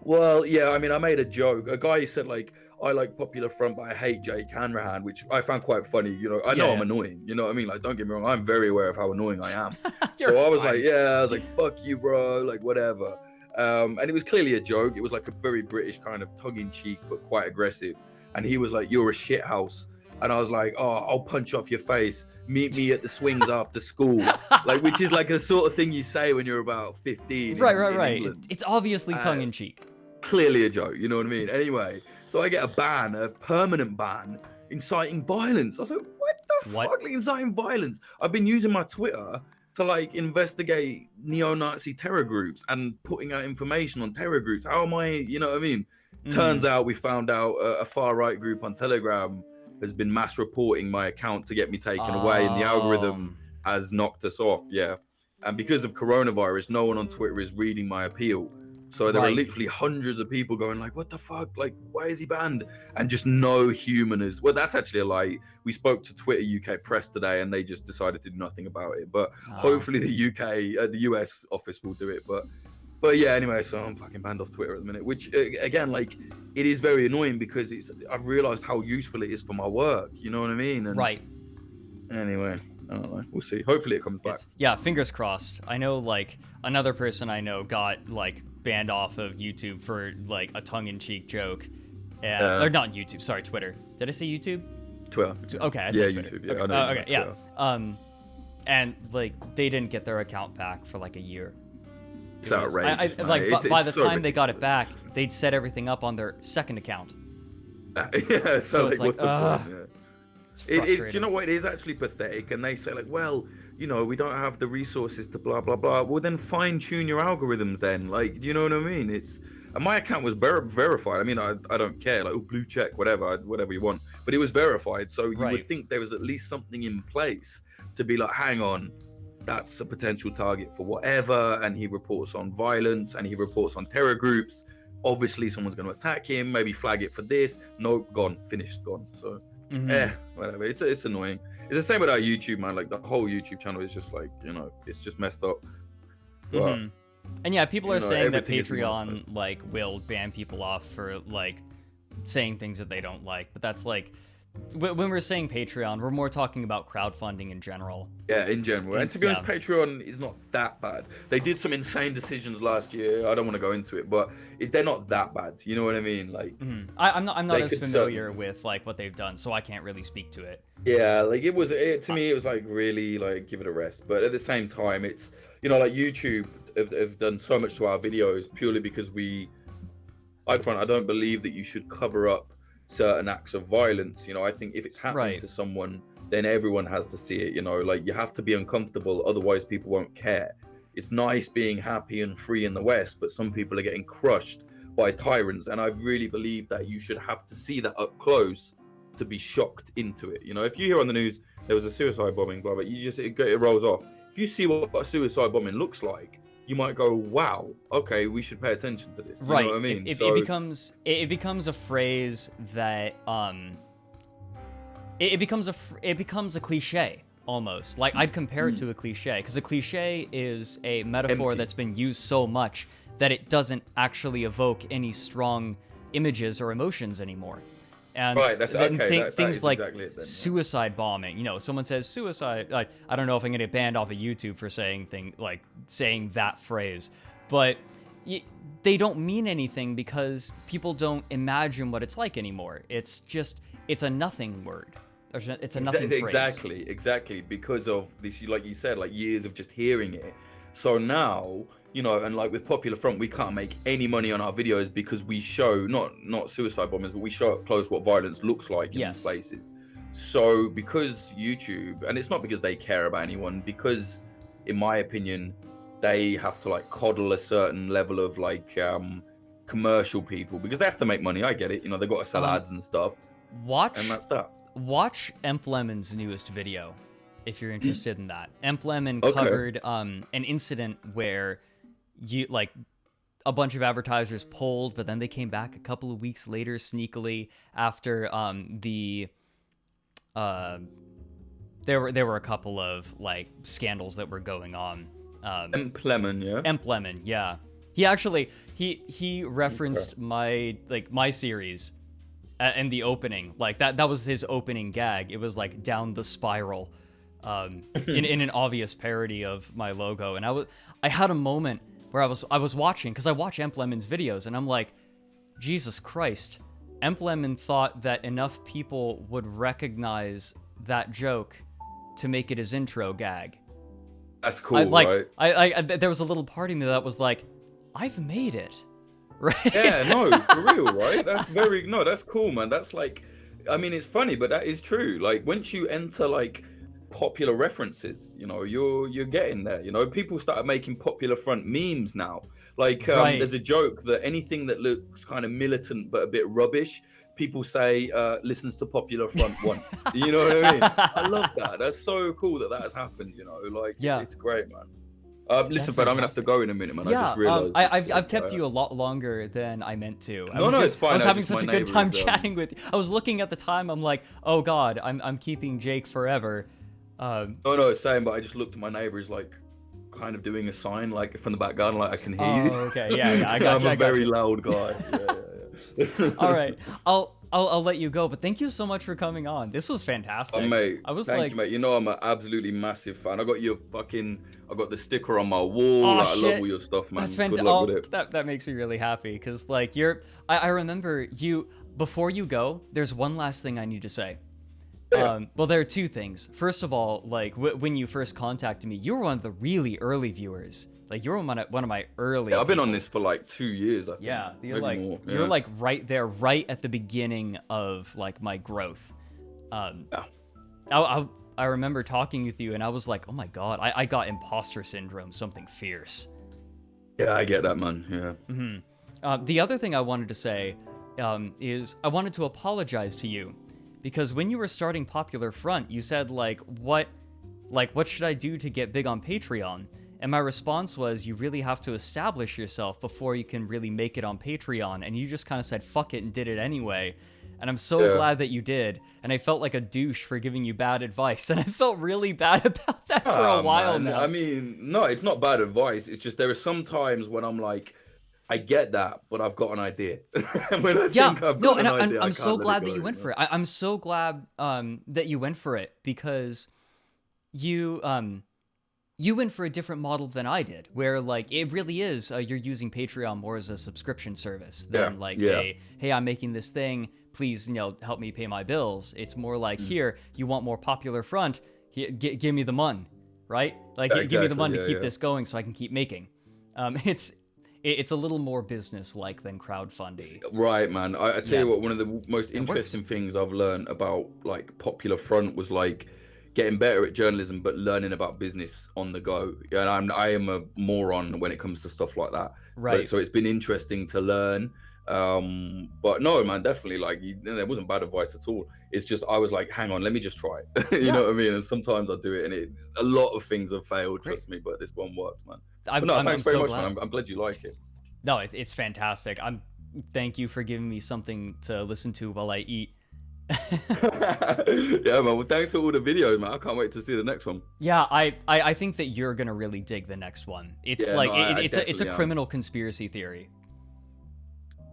Well, yeah, I mean, I made a joke. A guy said like, I like Popular Front, but I hate Jake Hanrahan, which I found quite funny. You know, I know Yeah, I'm yeah. annoying. You know what I mean? Like, don't get me wrong, I'm very aware of how annoying I am. You're So I was fine. like, yeah, I was like, fuck you, bro, like whatever. And it was clearly a joke. It was like a very British kind of tongue-in-cheek, but quite aggressive. And he was like, "You're a shithouse." And I was like, "Oh, I'll punch off your face. Meet me at the swings after school." Like, which is like a sort of thing you say when you're about 15 Right. in England. It's obviously tongue in cheek. Clearly a joke, you know what I mean? Anyway, so I get a permanent ban, inciting violence. I was like, what the fuck? Like, inciting violence? I've been using my Twitter to like investigate neo-Nazi terror groups and putting out information on terror groups. How am I, you know what I mean? Turns out we found out a far-right group on Telegram has been mass reporting my account to get me taken away, and the algorithm has knocked us off. Yeah. And because of coronavirus, no one on Twitter is reading my appeal. So there are literally hundreds of people going like, what the fuck? Like, why is he banned? And just no human is, well, that's actually a lie. We spoke to Twitter UK press today and they just decided to do nothing about it. But hopefully the US office will do it. But yeah, anyway, so I'm fucking banned off Twitter at the minute, which again, like, it is very annoying because I've realized how useful it is for my work. You know what I mean? And anyway, I don't know. We'll see. Hopefully it comes back. Yeah, fingers crossed. I know, like, another person I know got, like, banned off of YouTube for, like, a tongue-in-cheek joke. Or not YouTube, sorry, Twitter. Did I say YouTube? Twitter. Okay, I said Twitter. YouTube. Yeah, okay. I know. Okay, yeah. And, like, they didn't get their account back for, like, a year. It's outrageous, by the time they got it back, they'd set everything up on their second account. Yeah, so like, it's what's the point? Yeah. Do you know what? It is actually pathetic. And they say like, well, you know, we don't have the resources to blah, blah, blah. Well, then fine tune your algorithms then. Like, do you know what I mean? And my account was verified. I mean, I don't care. Like, blue check, whatever you want. But it was verified. So you would think there was at least something in place to be like, hang on, that's a potential target for whatever. And he reports on violence and he reports on terror groups. Obviously, someone's going to attack him, maybe flag it for this. Nope, gone, finished, gone. So, whatever. It's annoying. It's the same with our YouTube, man. Like, the whole YouTube channel is just like, you know, it's just messed up. But, and yeah, people are saying that Patreon, like, will ban people off for, like, saying things that they don't like. But that's, like, when we're saying Patreon, we're more talking about crowdfunding in general. Yeah, in general. And to be honest, Patreon is not that bad. They did some insane decisions last year. I don't want to go into it, but they're not that bad. You know what I mean? Like, I'm not as familiar with like what they've done, so I can't really speak to it. Yeah, like to me, it was like really like give it a rest. But at the same time, it's, you know, like YouTube have done so much to our videos purely because I don't believe that you should cover up certain acts of violence. You know, I think if it's happening to someone, then everyone has to see it. You know, like, you have to be uncomfortable, otherwise people won't care. It's nice being happy and free in the West, but some people are getting crushed by tyrants, and I really believe that you should have to see that up close to be shocked into it. You know, if you hear on the news there was a suicide bombing, blah blah, it rolls off. If you see what a suicide bombing looks like, you might go, wow, okay, we should pay attention to this. You know what I mean? It becomes a phrase that it becomes a cliche almost. Like, I'd compare it to a cliche, because a cliche is a metaphor that's been used so much that it doesn't actually evoke any strong images or emotions anymore. And things like exactly it then, suicide bombing. You know, someone says suicide. Like, I don't know if I'm gonna get banned off of YouTube for saying that phrase, but they don't mean anything because people don't imagine what it's like anymore. It's a nothing word. It's a nothing phrase. Exactly. Because of this, like you said, like years of just hearing it. So now, you know, and like with Popular Front, we can't make any money on our videos because we show not suicide bombers, but we show up close what violence looks like in these places. So because YouTube, and it's not because they care about anyone, because in my opinion, they have to like coddle a certain level of like commercial people because they have to make money. I get it. You know, they've got to sell ads and stuff. And that's that. Watch Emplemon's newest video if you're interested in that. Emplemon covered an incident where a bunch of advertisers pulled, but then they came back a couple of weeks later sneakily after there were a couple of like scandals that were going on. Lemon, yeah. Lemon, yeah. He actually he referenced my series in the opening. Like that was his opening gag. It was like down the spiral, in an obvious parody of my logo. And I had a moment where I was watching, because I watch Lemon's videos, and I'm like, Jesus Christ, Lemon thought that enough people would recognize that joke to make it his intro gag. That's cool, right? There was a little part of me that was like, I've made it, right? Yeah, no, for real, right? That's cool, man. That's like, I mean, it's funny, but that is true. Like, once you enter like popular references, you know, you're getting there. You know, people started making Popular Front memes now. Like, there's a joke that anything that looks kind of militant but a bit rubbish, people say listens to Popular Front once. You know what I mean? I love that. That's so cool that has happened. You know, like, yeah, it's great, man. Listen, Fred, I'm gonna have to go in a minute, man. Yeah, I just realized. I've kept you a lot longer than I meant to. It's fine. I was having such a good time chatting with you. I was looking at the time. I'm like, oh God, I'm keeping Jake forever. No, it's same. But I just looked at my neighbors, like, kind of doing a sign, like from the back garden, like I can hear you. Okay, yeah, I got you. I'm a very loud guy. Yeah. All right, I'll let you go, but thank you so much for coming on. This was fantastic. Mate, thank you, mate. You know I'm an absolutely massive fan. I got the sticker on my wall. Oh, I shit. love all your stuff, man. That's fantastic. Good luck with it. That makes me really happy, because like I remember you, before you go, there's one last thing I need to say. Yeah. Well, there are two things. First of all, like when you first contacted me, you were one of the really early viewers. Like, you were one of my early. Yeah, I've been on this for like 2 years, I think. Yeah, you're Maybe like more. You're like right there, right at the beginning of like my growth. Yeah. I remember talking with you, and I was like, oh my God, I got imposter syndrome, something fierce. Yeah, I get that, man. Yeah. Mm-hmm. The other thing I wanted to say is I wanted to apologize to you, because when you were starting Popular Front, you said what should I do to get big on Patreon? And my response was, you really have to establish yourself before you can really make it on Patreon. And you just kind of said, fuck it, and did it anyway. And I'm so glad that you did. And I felt like a douche for giving you bad advice. And I felt really bad about that for a while now. I mean, no, it's not bad advice. It's just there are some times when I'm like, I get that, but I've got an idea. When I think I've got an idea, I'm so glad that you went for it. I'm so glad that you went for it, because you went for a different model than I did, where like it really is you're using Patreon more as a subscription service than hey, I'm making this thing, please, help me pay my bills. It's more like, here, you want more Popular Front, here, give me the money, right? Like, give me the money to keep this going so I can keep making. It's a little more business-like than crowdfunding. Right, man. I tell you what, one of the most interesting things I've learned about like Popular Front was like getting better at journalism, but learning about business on the go. Yeah, and I am a moron when it comes to stuff like that. Right. So it's been interesting to learn. But no, man, definitely, like, there wasn't bad advice at all. It's just I was like, hang on, let me just try it. You know what I mean? And sometimes I do it, and a lot of things have failed, trust me, but this one worked, man. Thanks very much, man. I'm glad you like it. No, it's fantastic. Thank you for giving me something to listen to while I eat. Yeah, man. Well, thanks for all the videos, man. I can't wait to see the next one. Yeah, I think that you're gonna really dig the next one. It's it's a criminal conspiracy theory.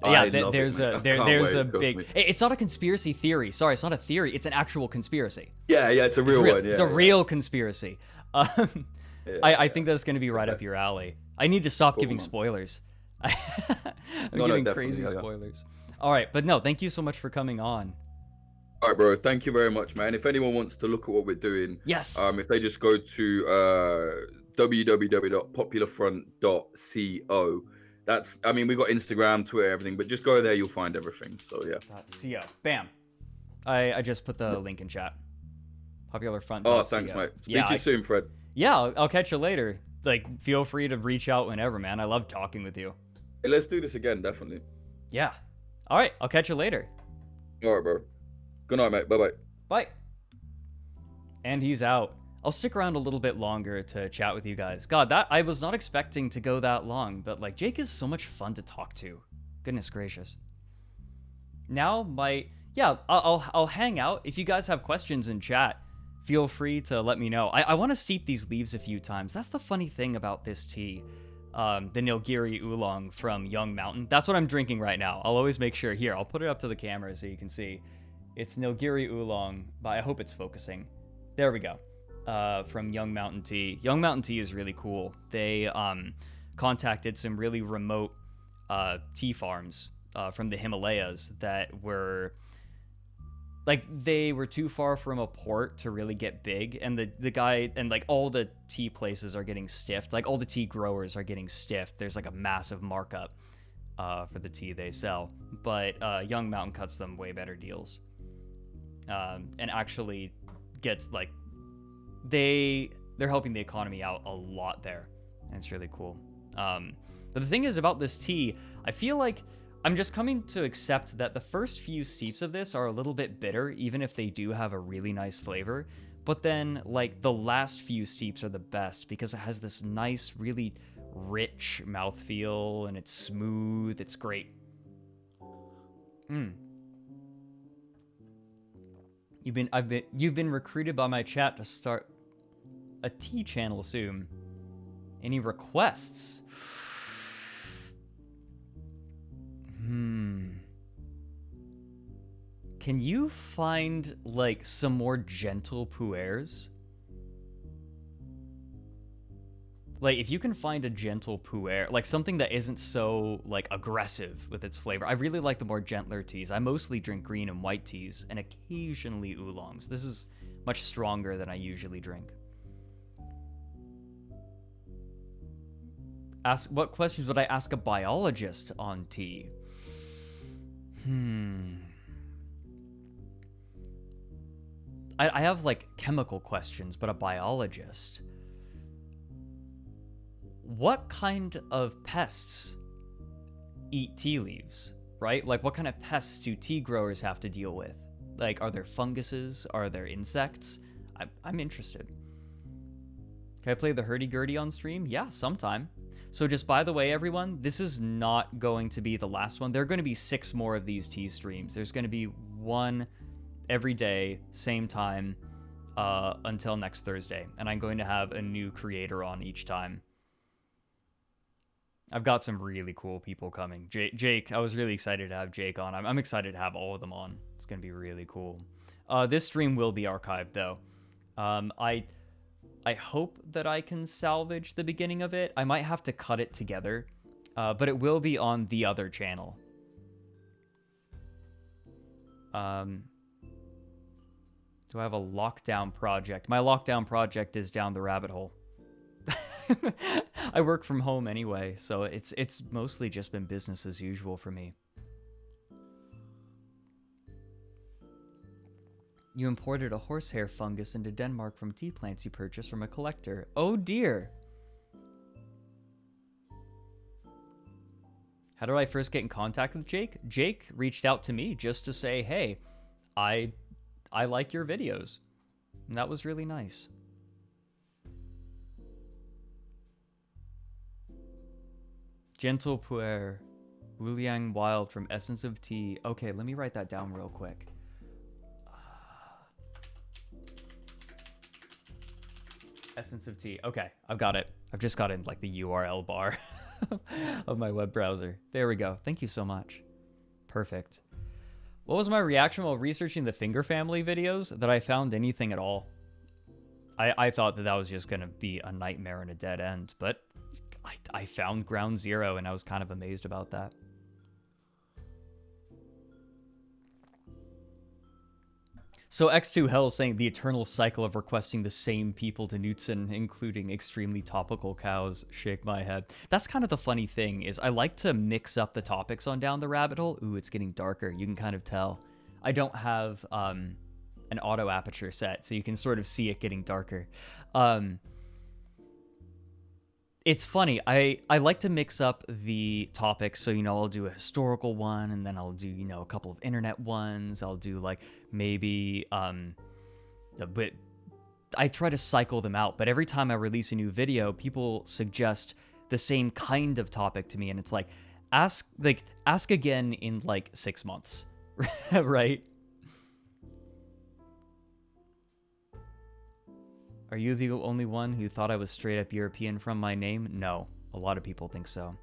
Yeah, there's a big. It's not a conspiracy theory. Sorry, it's not a theory. It's an actual conspiracy. Yeah, it's a real one. Yeah, it's a real conspiracy. I think that's gonna be right up your alley. I need to stop giving spoilers. I'm giving crazy spoilers. All right, but no, thank you so much for coming on. All right, bro. Thank you very much, man. If anyone wants to look at what we're doing, yes. If they just go to www.popularfront.co. We've got Instagram, Twitter, everything, but just go there, you'll find everything. So yeah. .co. Bam. I just put the link in chat. Popular Front. Oh, thanks, mate. Speak to you soon, Fred. Yeah, I'll catch you later. Like, feel free to reach out whenever, man. I love talking with you. Hey, let's do this again, definitely. Yeah. All right, I'll catch you later. All right, bro. Good night, mate. Bye-bye. Bye. And he's out. I'll stick around a little bit longer to chat with you guys. God, that I was not expecting to go that long, but like Jake is so much fun to talk to. Goodness gracious. Now I'll hang out. If you guys have questions in chat, feel free to let me know. I want to steep these leaves a few times. That's the funny thing about this tea. The Nilgiri Oolong from Young Mountain. That's what I'm drinking right now. I'll always make sure. Here, I'll put it up to the camera so you can see. It's Nilgiri Oolong, but I hope it's focusing. There we go. From Young Mountain Tea. Young Mountain Tea is really cool. They contacted some really remote tea farms from the Himalayas that were... like, they were too far from a port to really get big, and the guy, and like all the tea places are getting stiffed, like all the tea growers are getting stiffed. There's like a massive markup for the tea they sell, but Young Mountain cuts them way better deals, and actually gets like, they're helping the economy out a lot there, and it's really cool. But the thing is about this tea, I feel like I'm just coming to accept that the first few steeps of this are a little bit bitter, even if they do have a really nice flavor. But then, like, the last few steeps are the best because it has this nice, really rich mouthfeel, and it's smooth. It's great. You've been recruited by my chat to start a tea channel soon. Any requests? Can you find, like, some more gentle pu'ers? Like, if you can find a gentle pu'er, like something that isn't so, like, aggressive with its flavor. I really like the more gentler teas. I mostly drink green and white teas, and occasionally oolongs. This is much stronger than I usually drink. What questions would I ask a biologist on tea? I have, like, chemical questions, but a biologist. What kind of pests eat tea leaves, right? Like, what kind of pests do tea growers have to deal with? Like, are there funguses? Are there insects? I'm interested. Can I play the hurdy-gurdy on stream? Yeah, sometime. So just by the way, everyone, this is not going to be the last one. There are going to be 6 more of these tea streams. There's going to be one every day, same time, until next Thursday. And I'm going to have a new creator on each time. I've got some really cool people coming. Jake, I was really excited to have Jake on. I'm excited to have all of them on. It's going to be really cool. This stream will be archived, though. I hope that I can salvage the beginning of it. I might have to cut it together, but it will be on the other channel. Do I have a lockdown project? My lockdown project is down the rabbit hole. I work from home anyway, so it's mostly just been business as usual for me. You imported a horsehair fungus into Denmark from tea plants you purchased from a collector. Oh dear. How did I first get in contact with Jake? Jake reached out to me just to say, hey, I like your videos. And that was really nice. Gentle pu'er. Wuliang Wild from Essence of Tea. Okay, let me write that down real quick. Essence of Tea. Okay, I've got it. I've just got in like the URL bar of my web browser. There we go. Thank you so much. Perfect. What was my reaction while researching the Finger Family videos? That I found anything at all. I thought that was just going to be a nightmare and a dead end, but I found Ground Zero and I was kind of amazed about that. So X2 Hell saying the eternal cycle of requesting the same people to Knudsen, including extremely topical cows. Shake my head. That's kind of the funny thing, is I like to mix up the topics on Down the Rabbit Hole. Ooh, it's getting darker. You can kind of tell. I don't have an auto aperture set, so you can sort of see it getting darker. It's funny. I like to mix up the topics. So, I'll do a historical one, and then I'll do, a couple of internet ones. I'll do, like, maybe a bit try to cycle them out, but every time I release a new video, people suggest the same kind of topic to me, and it's like, ask again in like 6 months, right? Are you the only one who thought I was straight up European from my name? No, a lot of people think so.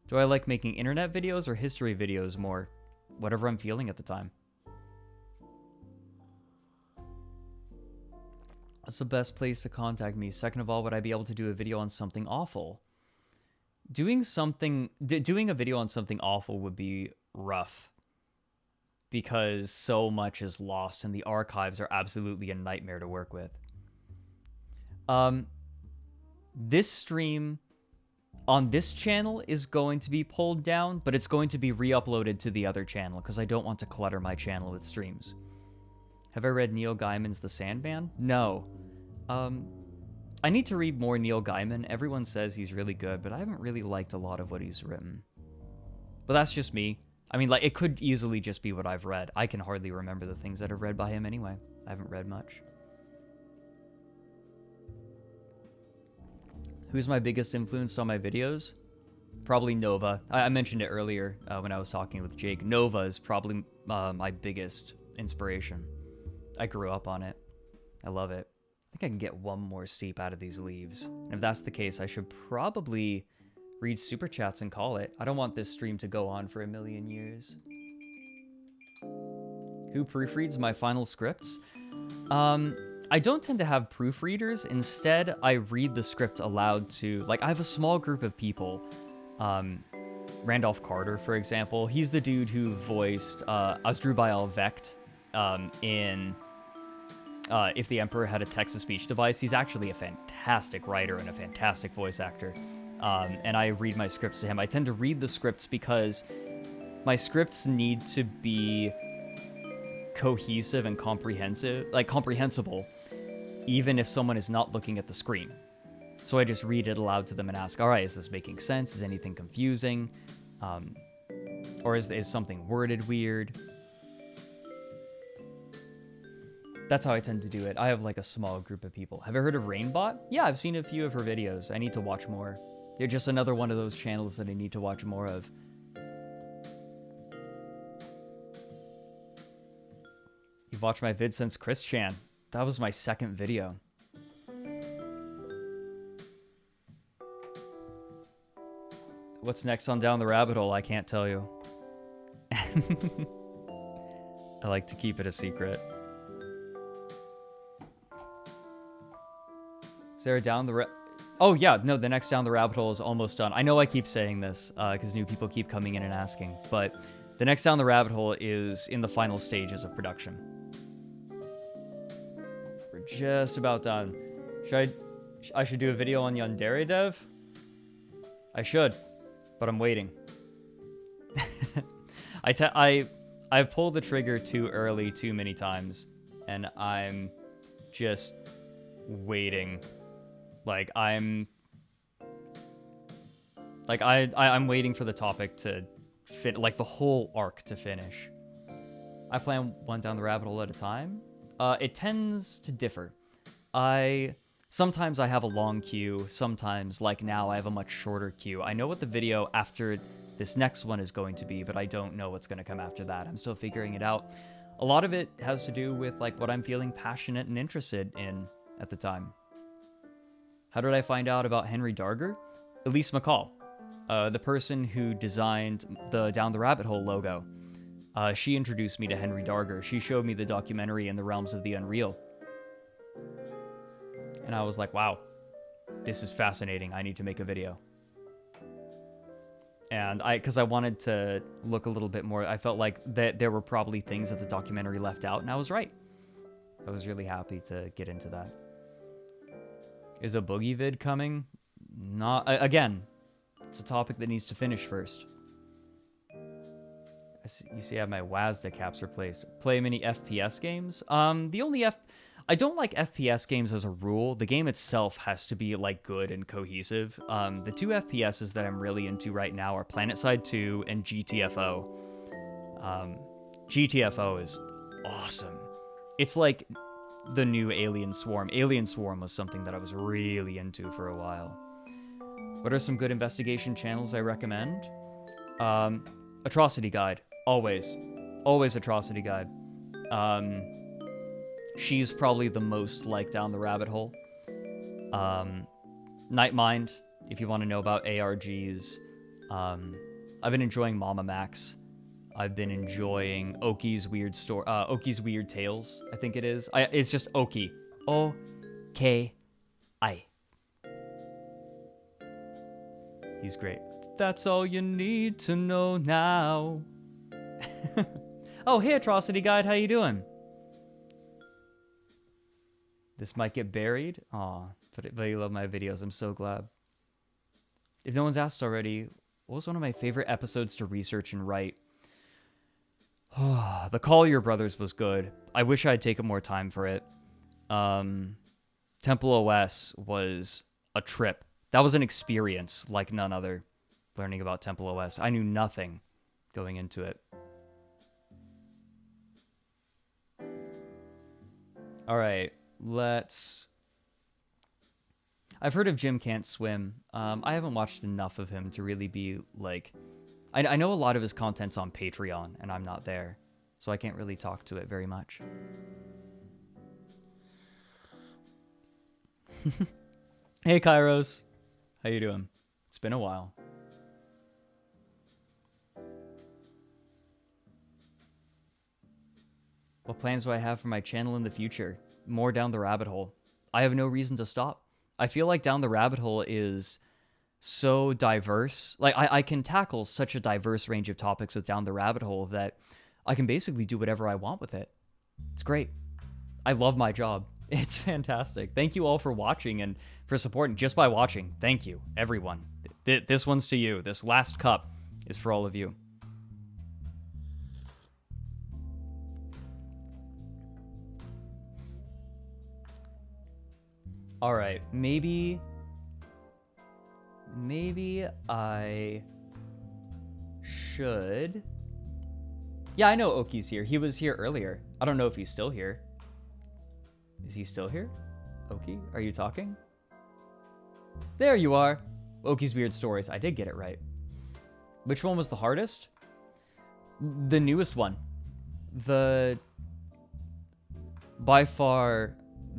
Do I like making internet videos or history videos more? Whatever I'm feeling at the time. What's the best place to contact me? Second of all, would I be able to do a video on something awful? Doing a video on something awful would be rough, because so much is lost and the archives are absolutely a nightmare to work with. This stream on this channel is going to be pulled down, but it's going to be re-uploaded to the other channel because I don't want to clutter my channel with streams. Have I read Neil Gaiman's The Sandman? No. I need to read more Neil Gaiman. Everyone says he's really good, but I haven't really liked a lot of what he's written. But that's just me. I mean, like, it could easily just be what I've read. I can hardly remember the things that I've read by him anyway. I haven't read much. Who's my biggest influence on my videos? Probably Nova. I mentioned it earlier when I was talking with Jake. Nova is probably my biggest inspiration. I grew up on it. I love it. I think I can get one more steep out of these leaves. And if that's the case, I should probably read super chats and call it. I don't want this stream to go on for a million years. Who proofreads my final scripts? I don't tend to have proofreaders. Instead, I read the script aloud to, like, I have a small group of people. Randolph Carter, for example. He's the dude who voiced Asdrubal Vecht in If the Emperor Had a Text-to-Speech Device. He's actually a fantastic writer and a fantastic voice actor. And I read my scripts to him. I tend to read the scripts because my scripts need to be cohesive and comprehensible, even if someone is not looking at the screen. So I just read it aloud to them and ask, all right, is this making sense? Is anything confusing? Or is something worded weird? That's how I tend to do it. I have like a small group of people. Have you heard of Rainbot? Yeah, I've seen a few of her videos. I need to watch more. They're just another one of those channels that I need to watch more of. You've watched my vid since Chris Chan. That was my second video. What's next on Down the Rabbit Hole? I can't tell you. I like to keep it a secret. Is there a Oh yeah, no, the next Down the Rabbit Hole is almost done. I know I keep saying this because new people keep coming in and asking, but the next Down the Rabbit Hole is in the final stages of production. We're just about done. I should do a video on Yandere Dev? I should, but I'm waiting. I've pulled the trigger too early too many times, and I'm just waiting. Like I'm waiting for the topic to fit, like the whole arc to finish. I plan one down the rabbit hole at a time. It tends to differ. Sometimes I have a long queue. Sometimes, like now, I have a much shorter queue. I know what the video after this next one is going to be, but I don't know what's going to come after that. I'm still figuring it out. A lot of it has to do with like what I'm feeling passionate and interested in at the time. How did I find out about Henry Darger? Elise McCall, the person who designed the Down the Rabbit Hole logo. She introduced me to Henry Darger. She showed me the documentary In the Realms of the Unreal. And I was like, wow, this is fascinating. I need to make a video. And because I wanted to look a little bit more, I felt like that there were probably things that the documentary left out, and I was right. I was really happy to get into that. Is a boogie vid coming? Not again. It's a topic that needs to finish first. You see, I have my WASDA caps replaced. Play many FPS games? I don't like FPS games as a rule. The game itself has to be like good and cohesive. The two FPSs that I'm really into right now are PlanetSide 2 and GTFO. GTFO is awesome. It's like the new Alien Swarm. Alien Swarm was something that I was really into for a while. What are some good investigation channels I recommend? Atrocity Guide. Always. Always Atrocity Guide. She's probably the most like down the rabbit hole. Nightmind, if you want to know about ARGs. I've been enjoying Mama Max. I've been enjoying Oki's Weird Tales, I think it is. It's just Oki. O-K-I. He's great. That's all you need to know now. Oh, hey, Atrocity Guide, how you doing? This might get buried. Aw, but you love my videos. I'm so glad. If no one's asked already, what was one of my favorite episodes to research and write? The Collier Brothers was good. I wish I'd taken more time for it. Temple OS was a trip. That was an experience like none other, learning about Temple OS. I knew nothing going into it. All right, I've heard of Jim Can't Swim. I haven't watched enough of him to really be like... I know a lot of his content's on Patreon, and I'm not there, so I can't really talk to it very much. Hey, Kairos. How you doing? It's been a while. What plans do I have for my channel in the future? More down the rabbit hole. I have no reason to stop. I feel like down the rabbit hole is so diverse. Like, I can tackle such a diverse range of topics with down the rabbit hole that I can basically do whatever I want with it. It's great. I love my job. It's fantastic. Thank you all for watching and for supporting just by watching. Thank you, everyone. This one's to you. This last cup is for all of you. All right, maybe I should... Yeah, I know Oki's here. He was here earlier. I don't know if he's still here. Is he still here? Oki, are you talking? There you are. Oki's Weird Stories. I did get it right. Which one was the hardest? The newest one. By far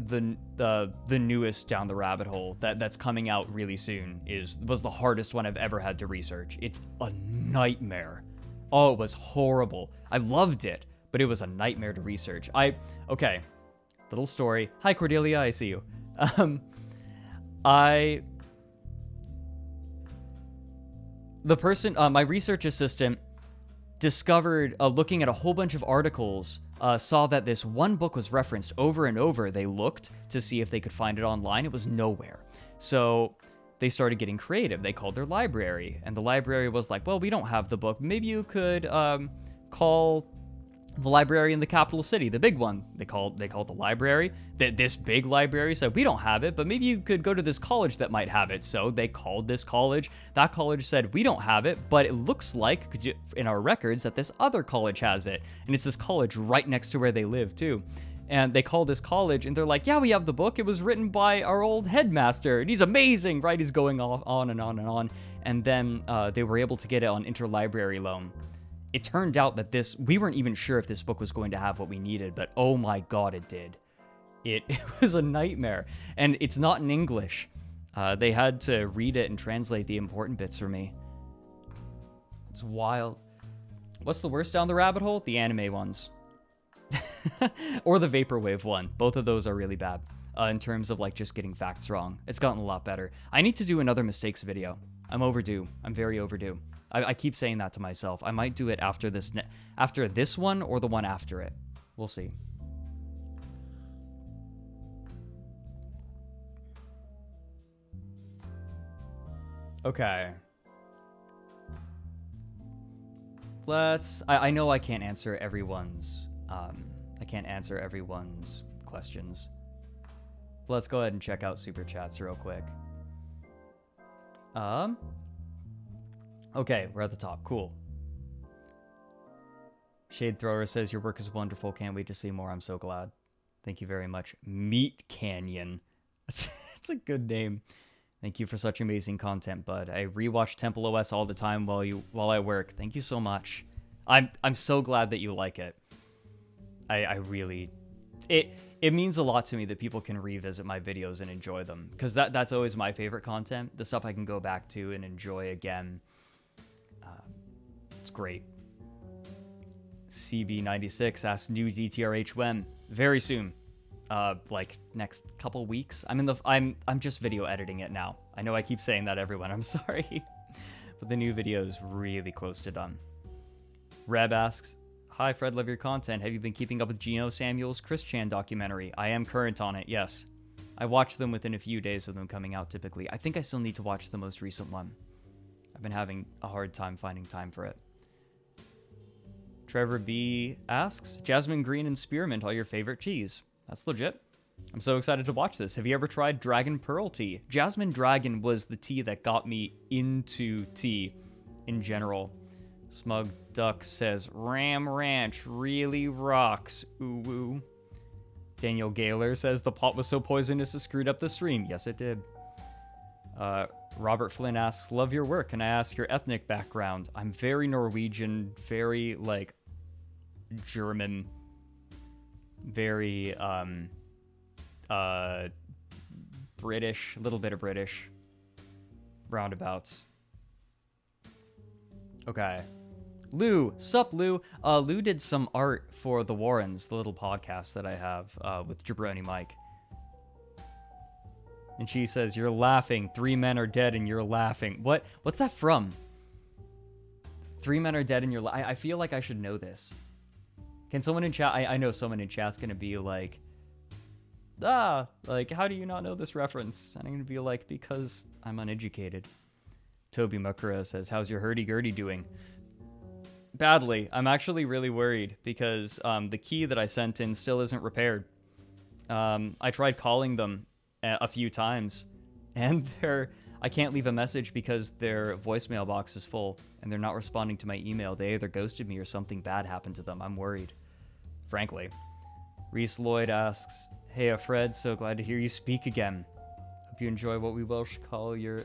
the newest down the rabbit hole that's coming out really soon was the hardest one I've ever had to research. It's a nightmare. Oh, it was horrible. I loved it, but it was a nightmare to research. Okay, little story. Hi Cordelia, I see you. My research assistant discovered, looking at a whole bunch of articles, saw that this one book was referenced over and over. They looked to see if they could find it online. It was nowhere. So they started getting creative. They called their library, and the library was like, well, we don't have the book. Maybe you could call the library in the capital city, the big one. They called the library. This big library said, we don't have it, but maybe you could go to this college that might have it. So they called this college. That college said, we don't have it, but it looks like in our records that this other college has it. And it's this college right next to where they live too. And they call this college and they're like, yeah, we have the book. It was written by our old headmaster and he's amazing, right? He's going on and on and on. And then they were able to get it on interlibrary loan. It turned out that we weren't even sure if this book was going to have what we needed, but oh my God, it did. It was a nightmare. And it's not in English. They had to read it and translate the important bits for me. It's wild. What's the worst down the rabbit hole? The anime ones. Or the Vaporwave one. Both of those are really bad in terms of like just getting facts wrong. It's gotten a lot better. I need to do another mistakes video. I'm overdue. I'm very overdue. I keep saying that to myself. I might do it after this one or the one after it. We'll see. Okay. I know I can't answer everyone's questions. Let's go ahead and check out super chats real quick. Okay, we're at the top. Cool. Shade Thrower says, your work is wonderful. Can't wait to see more. I'm so glad. Thank you very much. Meat Canyon. That's a good name. Thank you for such amazing content, bud. I rewatch Temple OS all the time while I work. Thank you so much. I'm so glad that you like it. I really it means a lot to me that people can revisit my videos and enjoy them, because that's always my favorite content, the stuff I can go back to and enjoy again. It's great. CB96 asks, new DTRH when? Very soon. Like next couple weeks. I'm just video editing it now. I know I keep saying that, everyone. I'm sorry. But the new video is really close to done. Reb asks, hi Fred, love your content. Have you been keeping up with Gino Samuel's Chris Chan documentary? I am current on it, yes. I watch them within a few days of them coming out typically. I think I still need to watch the most recent one. I've been having a hard time finding time for it. Trevor B asks, Jasmine Green and Spearmint are your favorite cheese? That's legit. I'm so excited to watch this. Have you ever tried Dragon Pearl tea? Jasmine Dragon was the tea that got me into tea in general. Smug Duck says, Ram Ranch really rocks. Ooh woo. Daniel Gaylor says, the pot was so poisonous it screwed up the stream. Yes, it did. Robert Flynn asks, love your work. Can I ask your ethnic background? I'm very Norwegian, very, like, German, very, British, a little bit of British. Roundabouts. Okay. Lou, sup Lou? Lou did some art for The Warrens, the little podcast that I have with Jabroni Mike. And she says, you're laughing. 3 men are dead and you're laughing. What's that from? 3 men are dead and you're laughing. I feel like I should know this. Can someone in chat? I know someone in chat's going to be like, like, how do you not know this reference? And I'm going to be like, because I'm uneducated. Toby Makura says, how's your hurdy-gurdy doing? Badly. I'm actually really worried because the key that I sent in still isn't repaired. I tried calling them a few times, and I can't leave a message because their voicemail box is full, and they're not responding to my email. They either ghosted me or something bad happened to them. I'm worried, frankly. Reese Lloyd asks, hey, Fred, so glad to hear you speak again. Hope you enjoy what we Welsh call your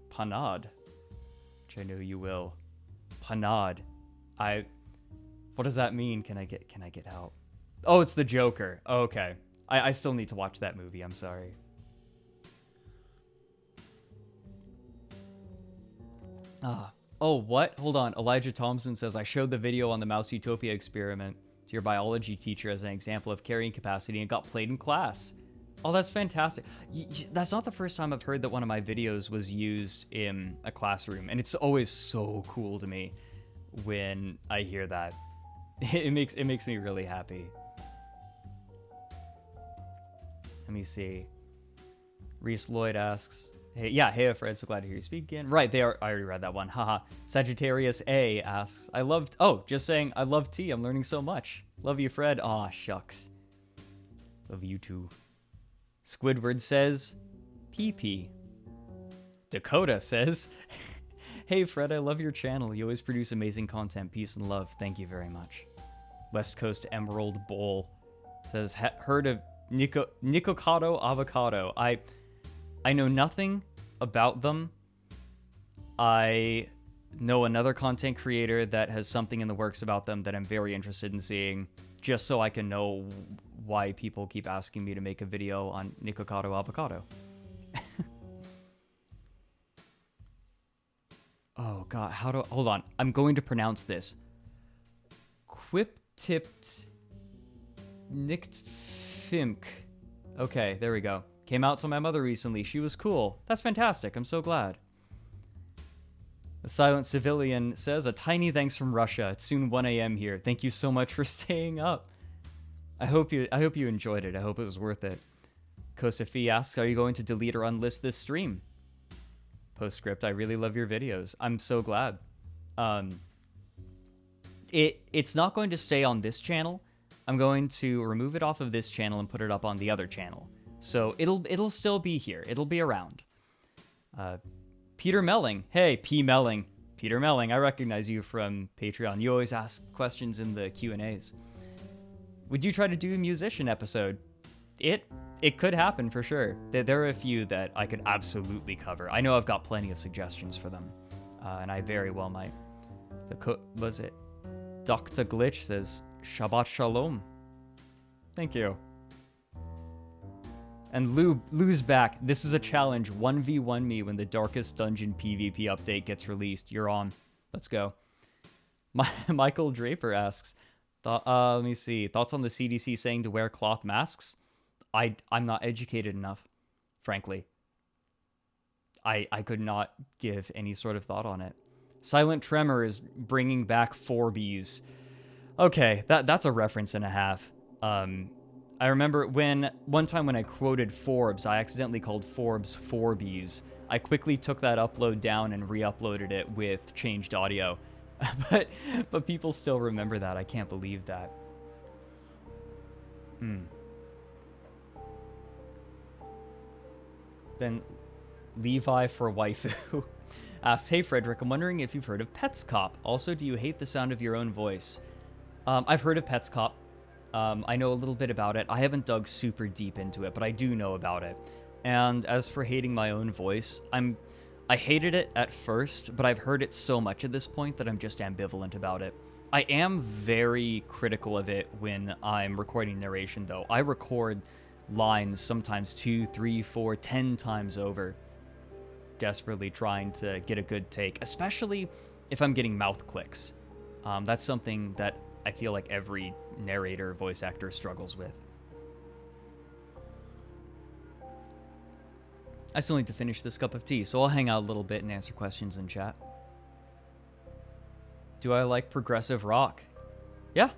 panad, which I know you will. Panad. What does that mean? Can I get help? Oh, it's the Joker. Oh, okay. I still need to watch that movie. I'm sorry. Oh, what? Hold on. Elijah Thompson says, I showed the video on the Mouse Utopia experiment to your biology teacher as an example of carrying capacity and got played in class. Oh, that's fantastic. That's not the first time I've heard that one of my videos was used in a classroom, and it's always so cool to me when I hear that. It makes me really happy. Let me see. Reese Lloyd asks, hey Fred, so glad to hear you speak again. Right, I already read that one. Haha. Sagittarius A asks, I love tea. I'm learning so much. Love you, Fred. Aw, shucks. Love you too. Squidward says, PP. Dakota says, hey Fred, I love your channel. You always produce amazing content. Peace and love. Thank you very much. West Coast Emerald Bowl says, heard of Nikocado Avocado. I know nothing about them. I know another content creator that has something in the works about them that I'm very interested in seeing, just so I can know why people keep asking me to make a video on Nikocado Avocado. Oh god, hold on. I'm going to pronounce this. Quip-tipped Nichtfimk. Okay, there we go. Came out to my mother recently. She was cool. That's fantastic. I'm so glad. The Silent Civilian says, a tiny thanks from Russia. It's soon 1 a.m. here. Thank you so much for staying up. I hope you enjoyed it. I hope it was worth it. Kosafi asks, are you going to delete or unlist this stream? Postscript, I really love your videos. I'm so glad. It's not going to stay on this channel. I'm going to remove it off of this channel and put it up on the other channel. So it'll still be here. It'll be around. Peter Melling. Hey, P. Melling. Peter Melling, I recognize you from Patreon. You always ask questions in the Q&As. Would you try to do a musician episode? It could happen for sure. There are a few that I could absolutely cover. I know I've got plenty of suggestions for them, and I very well might. Was it? Dr. Glitch says, Shabbat Shalom. Thank you. And Lou's back. This is a challenge. 1v1 me when the Darkest Dungeon PvP update gets released. You're on. Let's go. Michael Draper asks, let me see. Thoughts on the CDC saying to wear cloth masks? I'm not educated enough, frankly. I could not give any sort of thought on it. Silent Tremor is bringing back Forbies. Okay, that's a reference and a half. I remember one time when I quoted Forbes, I accidentally called Forbes Forbies. I quickly took that upload down and re-uploaded it with changed audio. but people still remember that. I can't believe that. Then Levi for waifu asks, hey Fredrik, I'm wondering if you've heard of Pets Cop. Also, do you hate the sound of your own voice? I've heard of Pets Cop. I know a little bit about it. I haven't dug super deep into it, but I do know about it. And as for hating my own voice, I hated it at first, but I've heard it so much at this point that I'm just ambivalent about it. I am very critical of it when I'm recording narration, though. I record lines sometimes 2, 3, 4, 10 times over, desperately trying to get a good take, especially if I'm getting mouth clicks. That's something that I feel like every narrator, voice actor struggles with. I still need to finish this cup of tea, so I'll hang out a little bit and answer questions in chat. Do I like progressive rock? Yeah.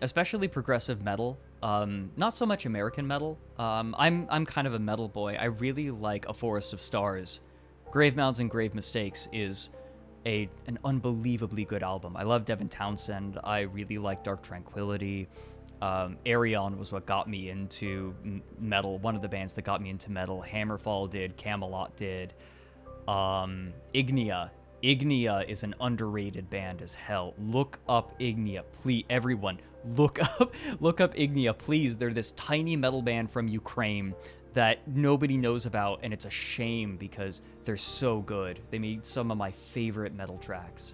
Especially progressive metal. Not so much American metal. I'm kind of a metal boy. I really like A Forest of Stars. Grave Mounds and Grave Mistakes is an unbelievably good album. I love Devin Townsend. I really like Dark Tranquillity. Arion was what got me into metal. One of the bands that got me into metal. Hammerfall did. Camelot did. Ignia. Ignia is an underrated band as hell. Look up Ignia, please. Everyone, look up Ignia, please. They're this tiny metal band from Ukraine that nobody knows about, and it's a shame because they're so good. They made some of my favorite metal tracks.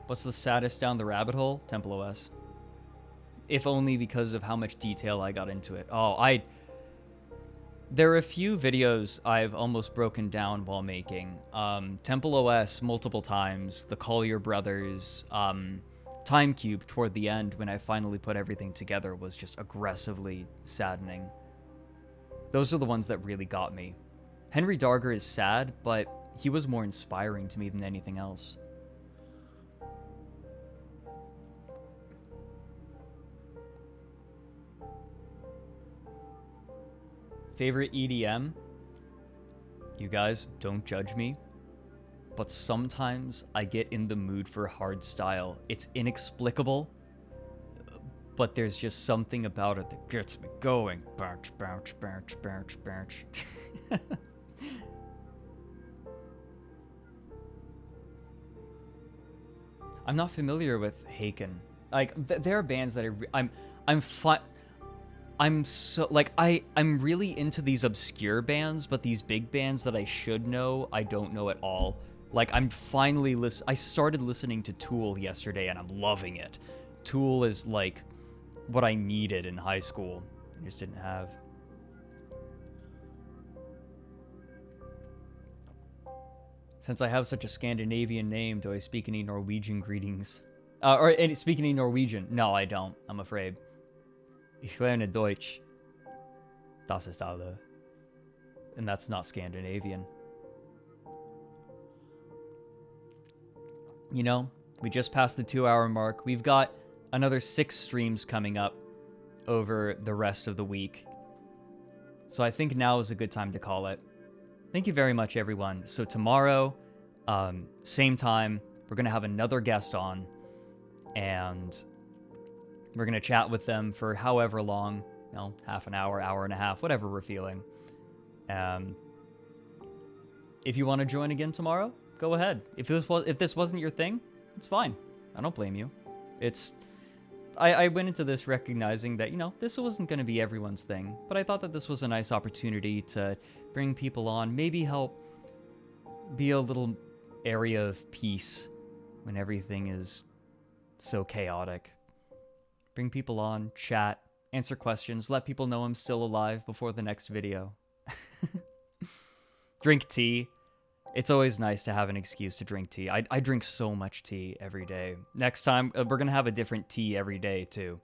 What's the saddest down the rabbit hole? Temple OS. If only because of how much detail I got into it. There are a few videos I've almost broken down while making. Temple OS multiple times, the Collier Brothers, Time Cube toward the end when I finally put everything together was just aggressively saddening. Those are the ones that really got me. Henry Darger is sad, but he was more inspiring to me than anything else. Favorite EDM? You guys, don't judge me, but sometimes I get in the mood for hardstyle. It's inexplicable, but there's just something about it that gets me going. Bounce, bounce, bounce, bounce, bounce. I'm not familiar with Haken. Like, there are bands that I'm really into these obscure bands, but these big bands that I should know, I don't know at all. Like, I'm finally I started listening to Tool yesterday, and I'm loving it. Tool is, like, what I needed in high school. I just didn't have. Since I have such a Scandinavian name, do I speak any Norwegian greetings? Speak any Norwegian? No, I don't, I'm afraid. Ich lerne Deutsch. Das ist alle. And that's not Scandinavian. You know, we just passed the 2-hour mark. We've got another 6 streams coming up over the rest of the week. So I think now is a good time to call it. Thank you very much, everyone. So tomorrow, same time, we're going to have another guest on. And we're going to chat with them for however long, you know, half an hour, hour and a half, whatever we're feeling. If you want to join again tomorrow, go ahead. If this wasn't your thing, it's fine. I don't blame you. I went into this recognizing that, this wasn't going to be everyone's thing, but I thought that this was a nice opportunity to bring people on, maybe help be a little area of peace when everything is so chaotic. Bring people on, chat, answer questions, let people know I'm still alive before the next video. Drink tea. It's always nice to have an excuse to drink tea. I drink so much tea every day. Next time, we're going to have a different tea every day, too.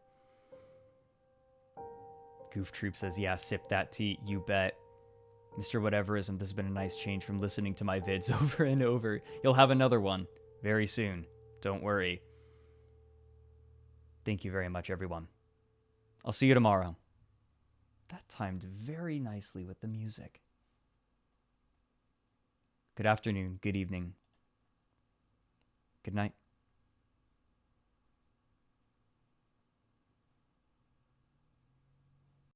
Goof Troop says, yeah, sip that tea, you bet. Mr. Whateverism, this has been a nice change from listening to my vids over and over. You'll have another one very soon. Don't worry. Thank you very much, everyone. I'll see you tomorrow. That timed very nicely with the music. Good afternoon, good evening, good night.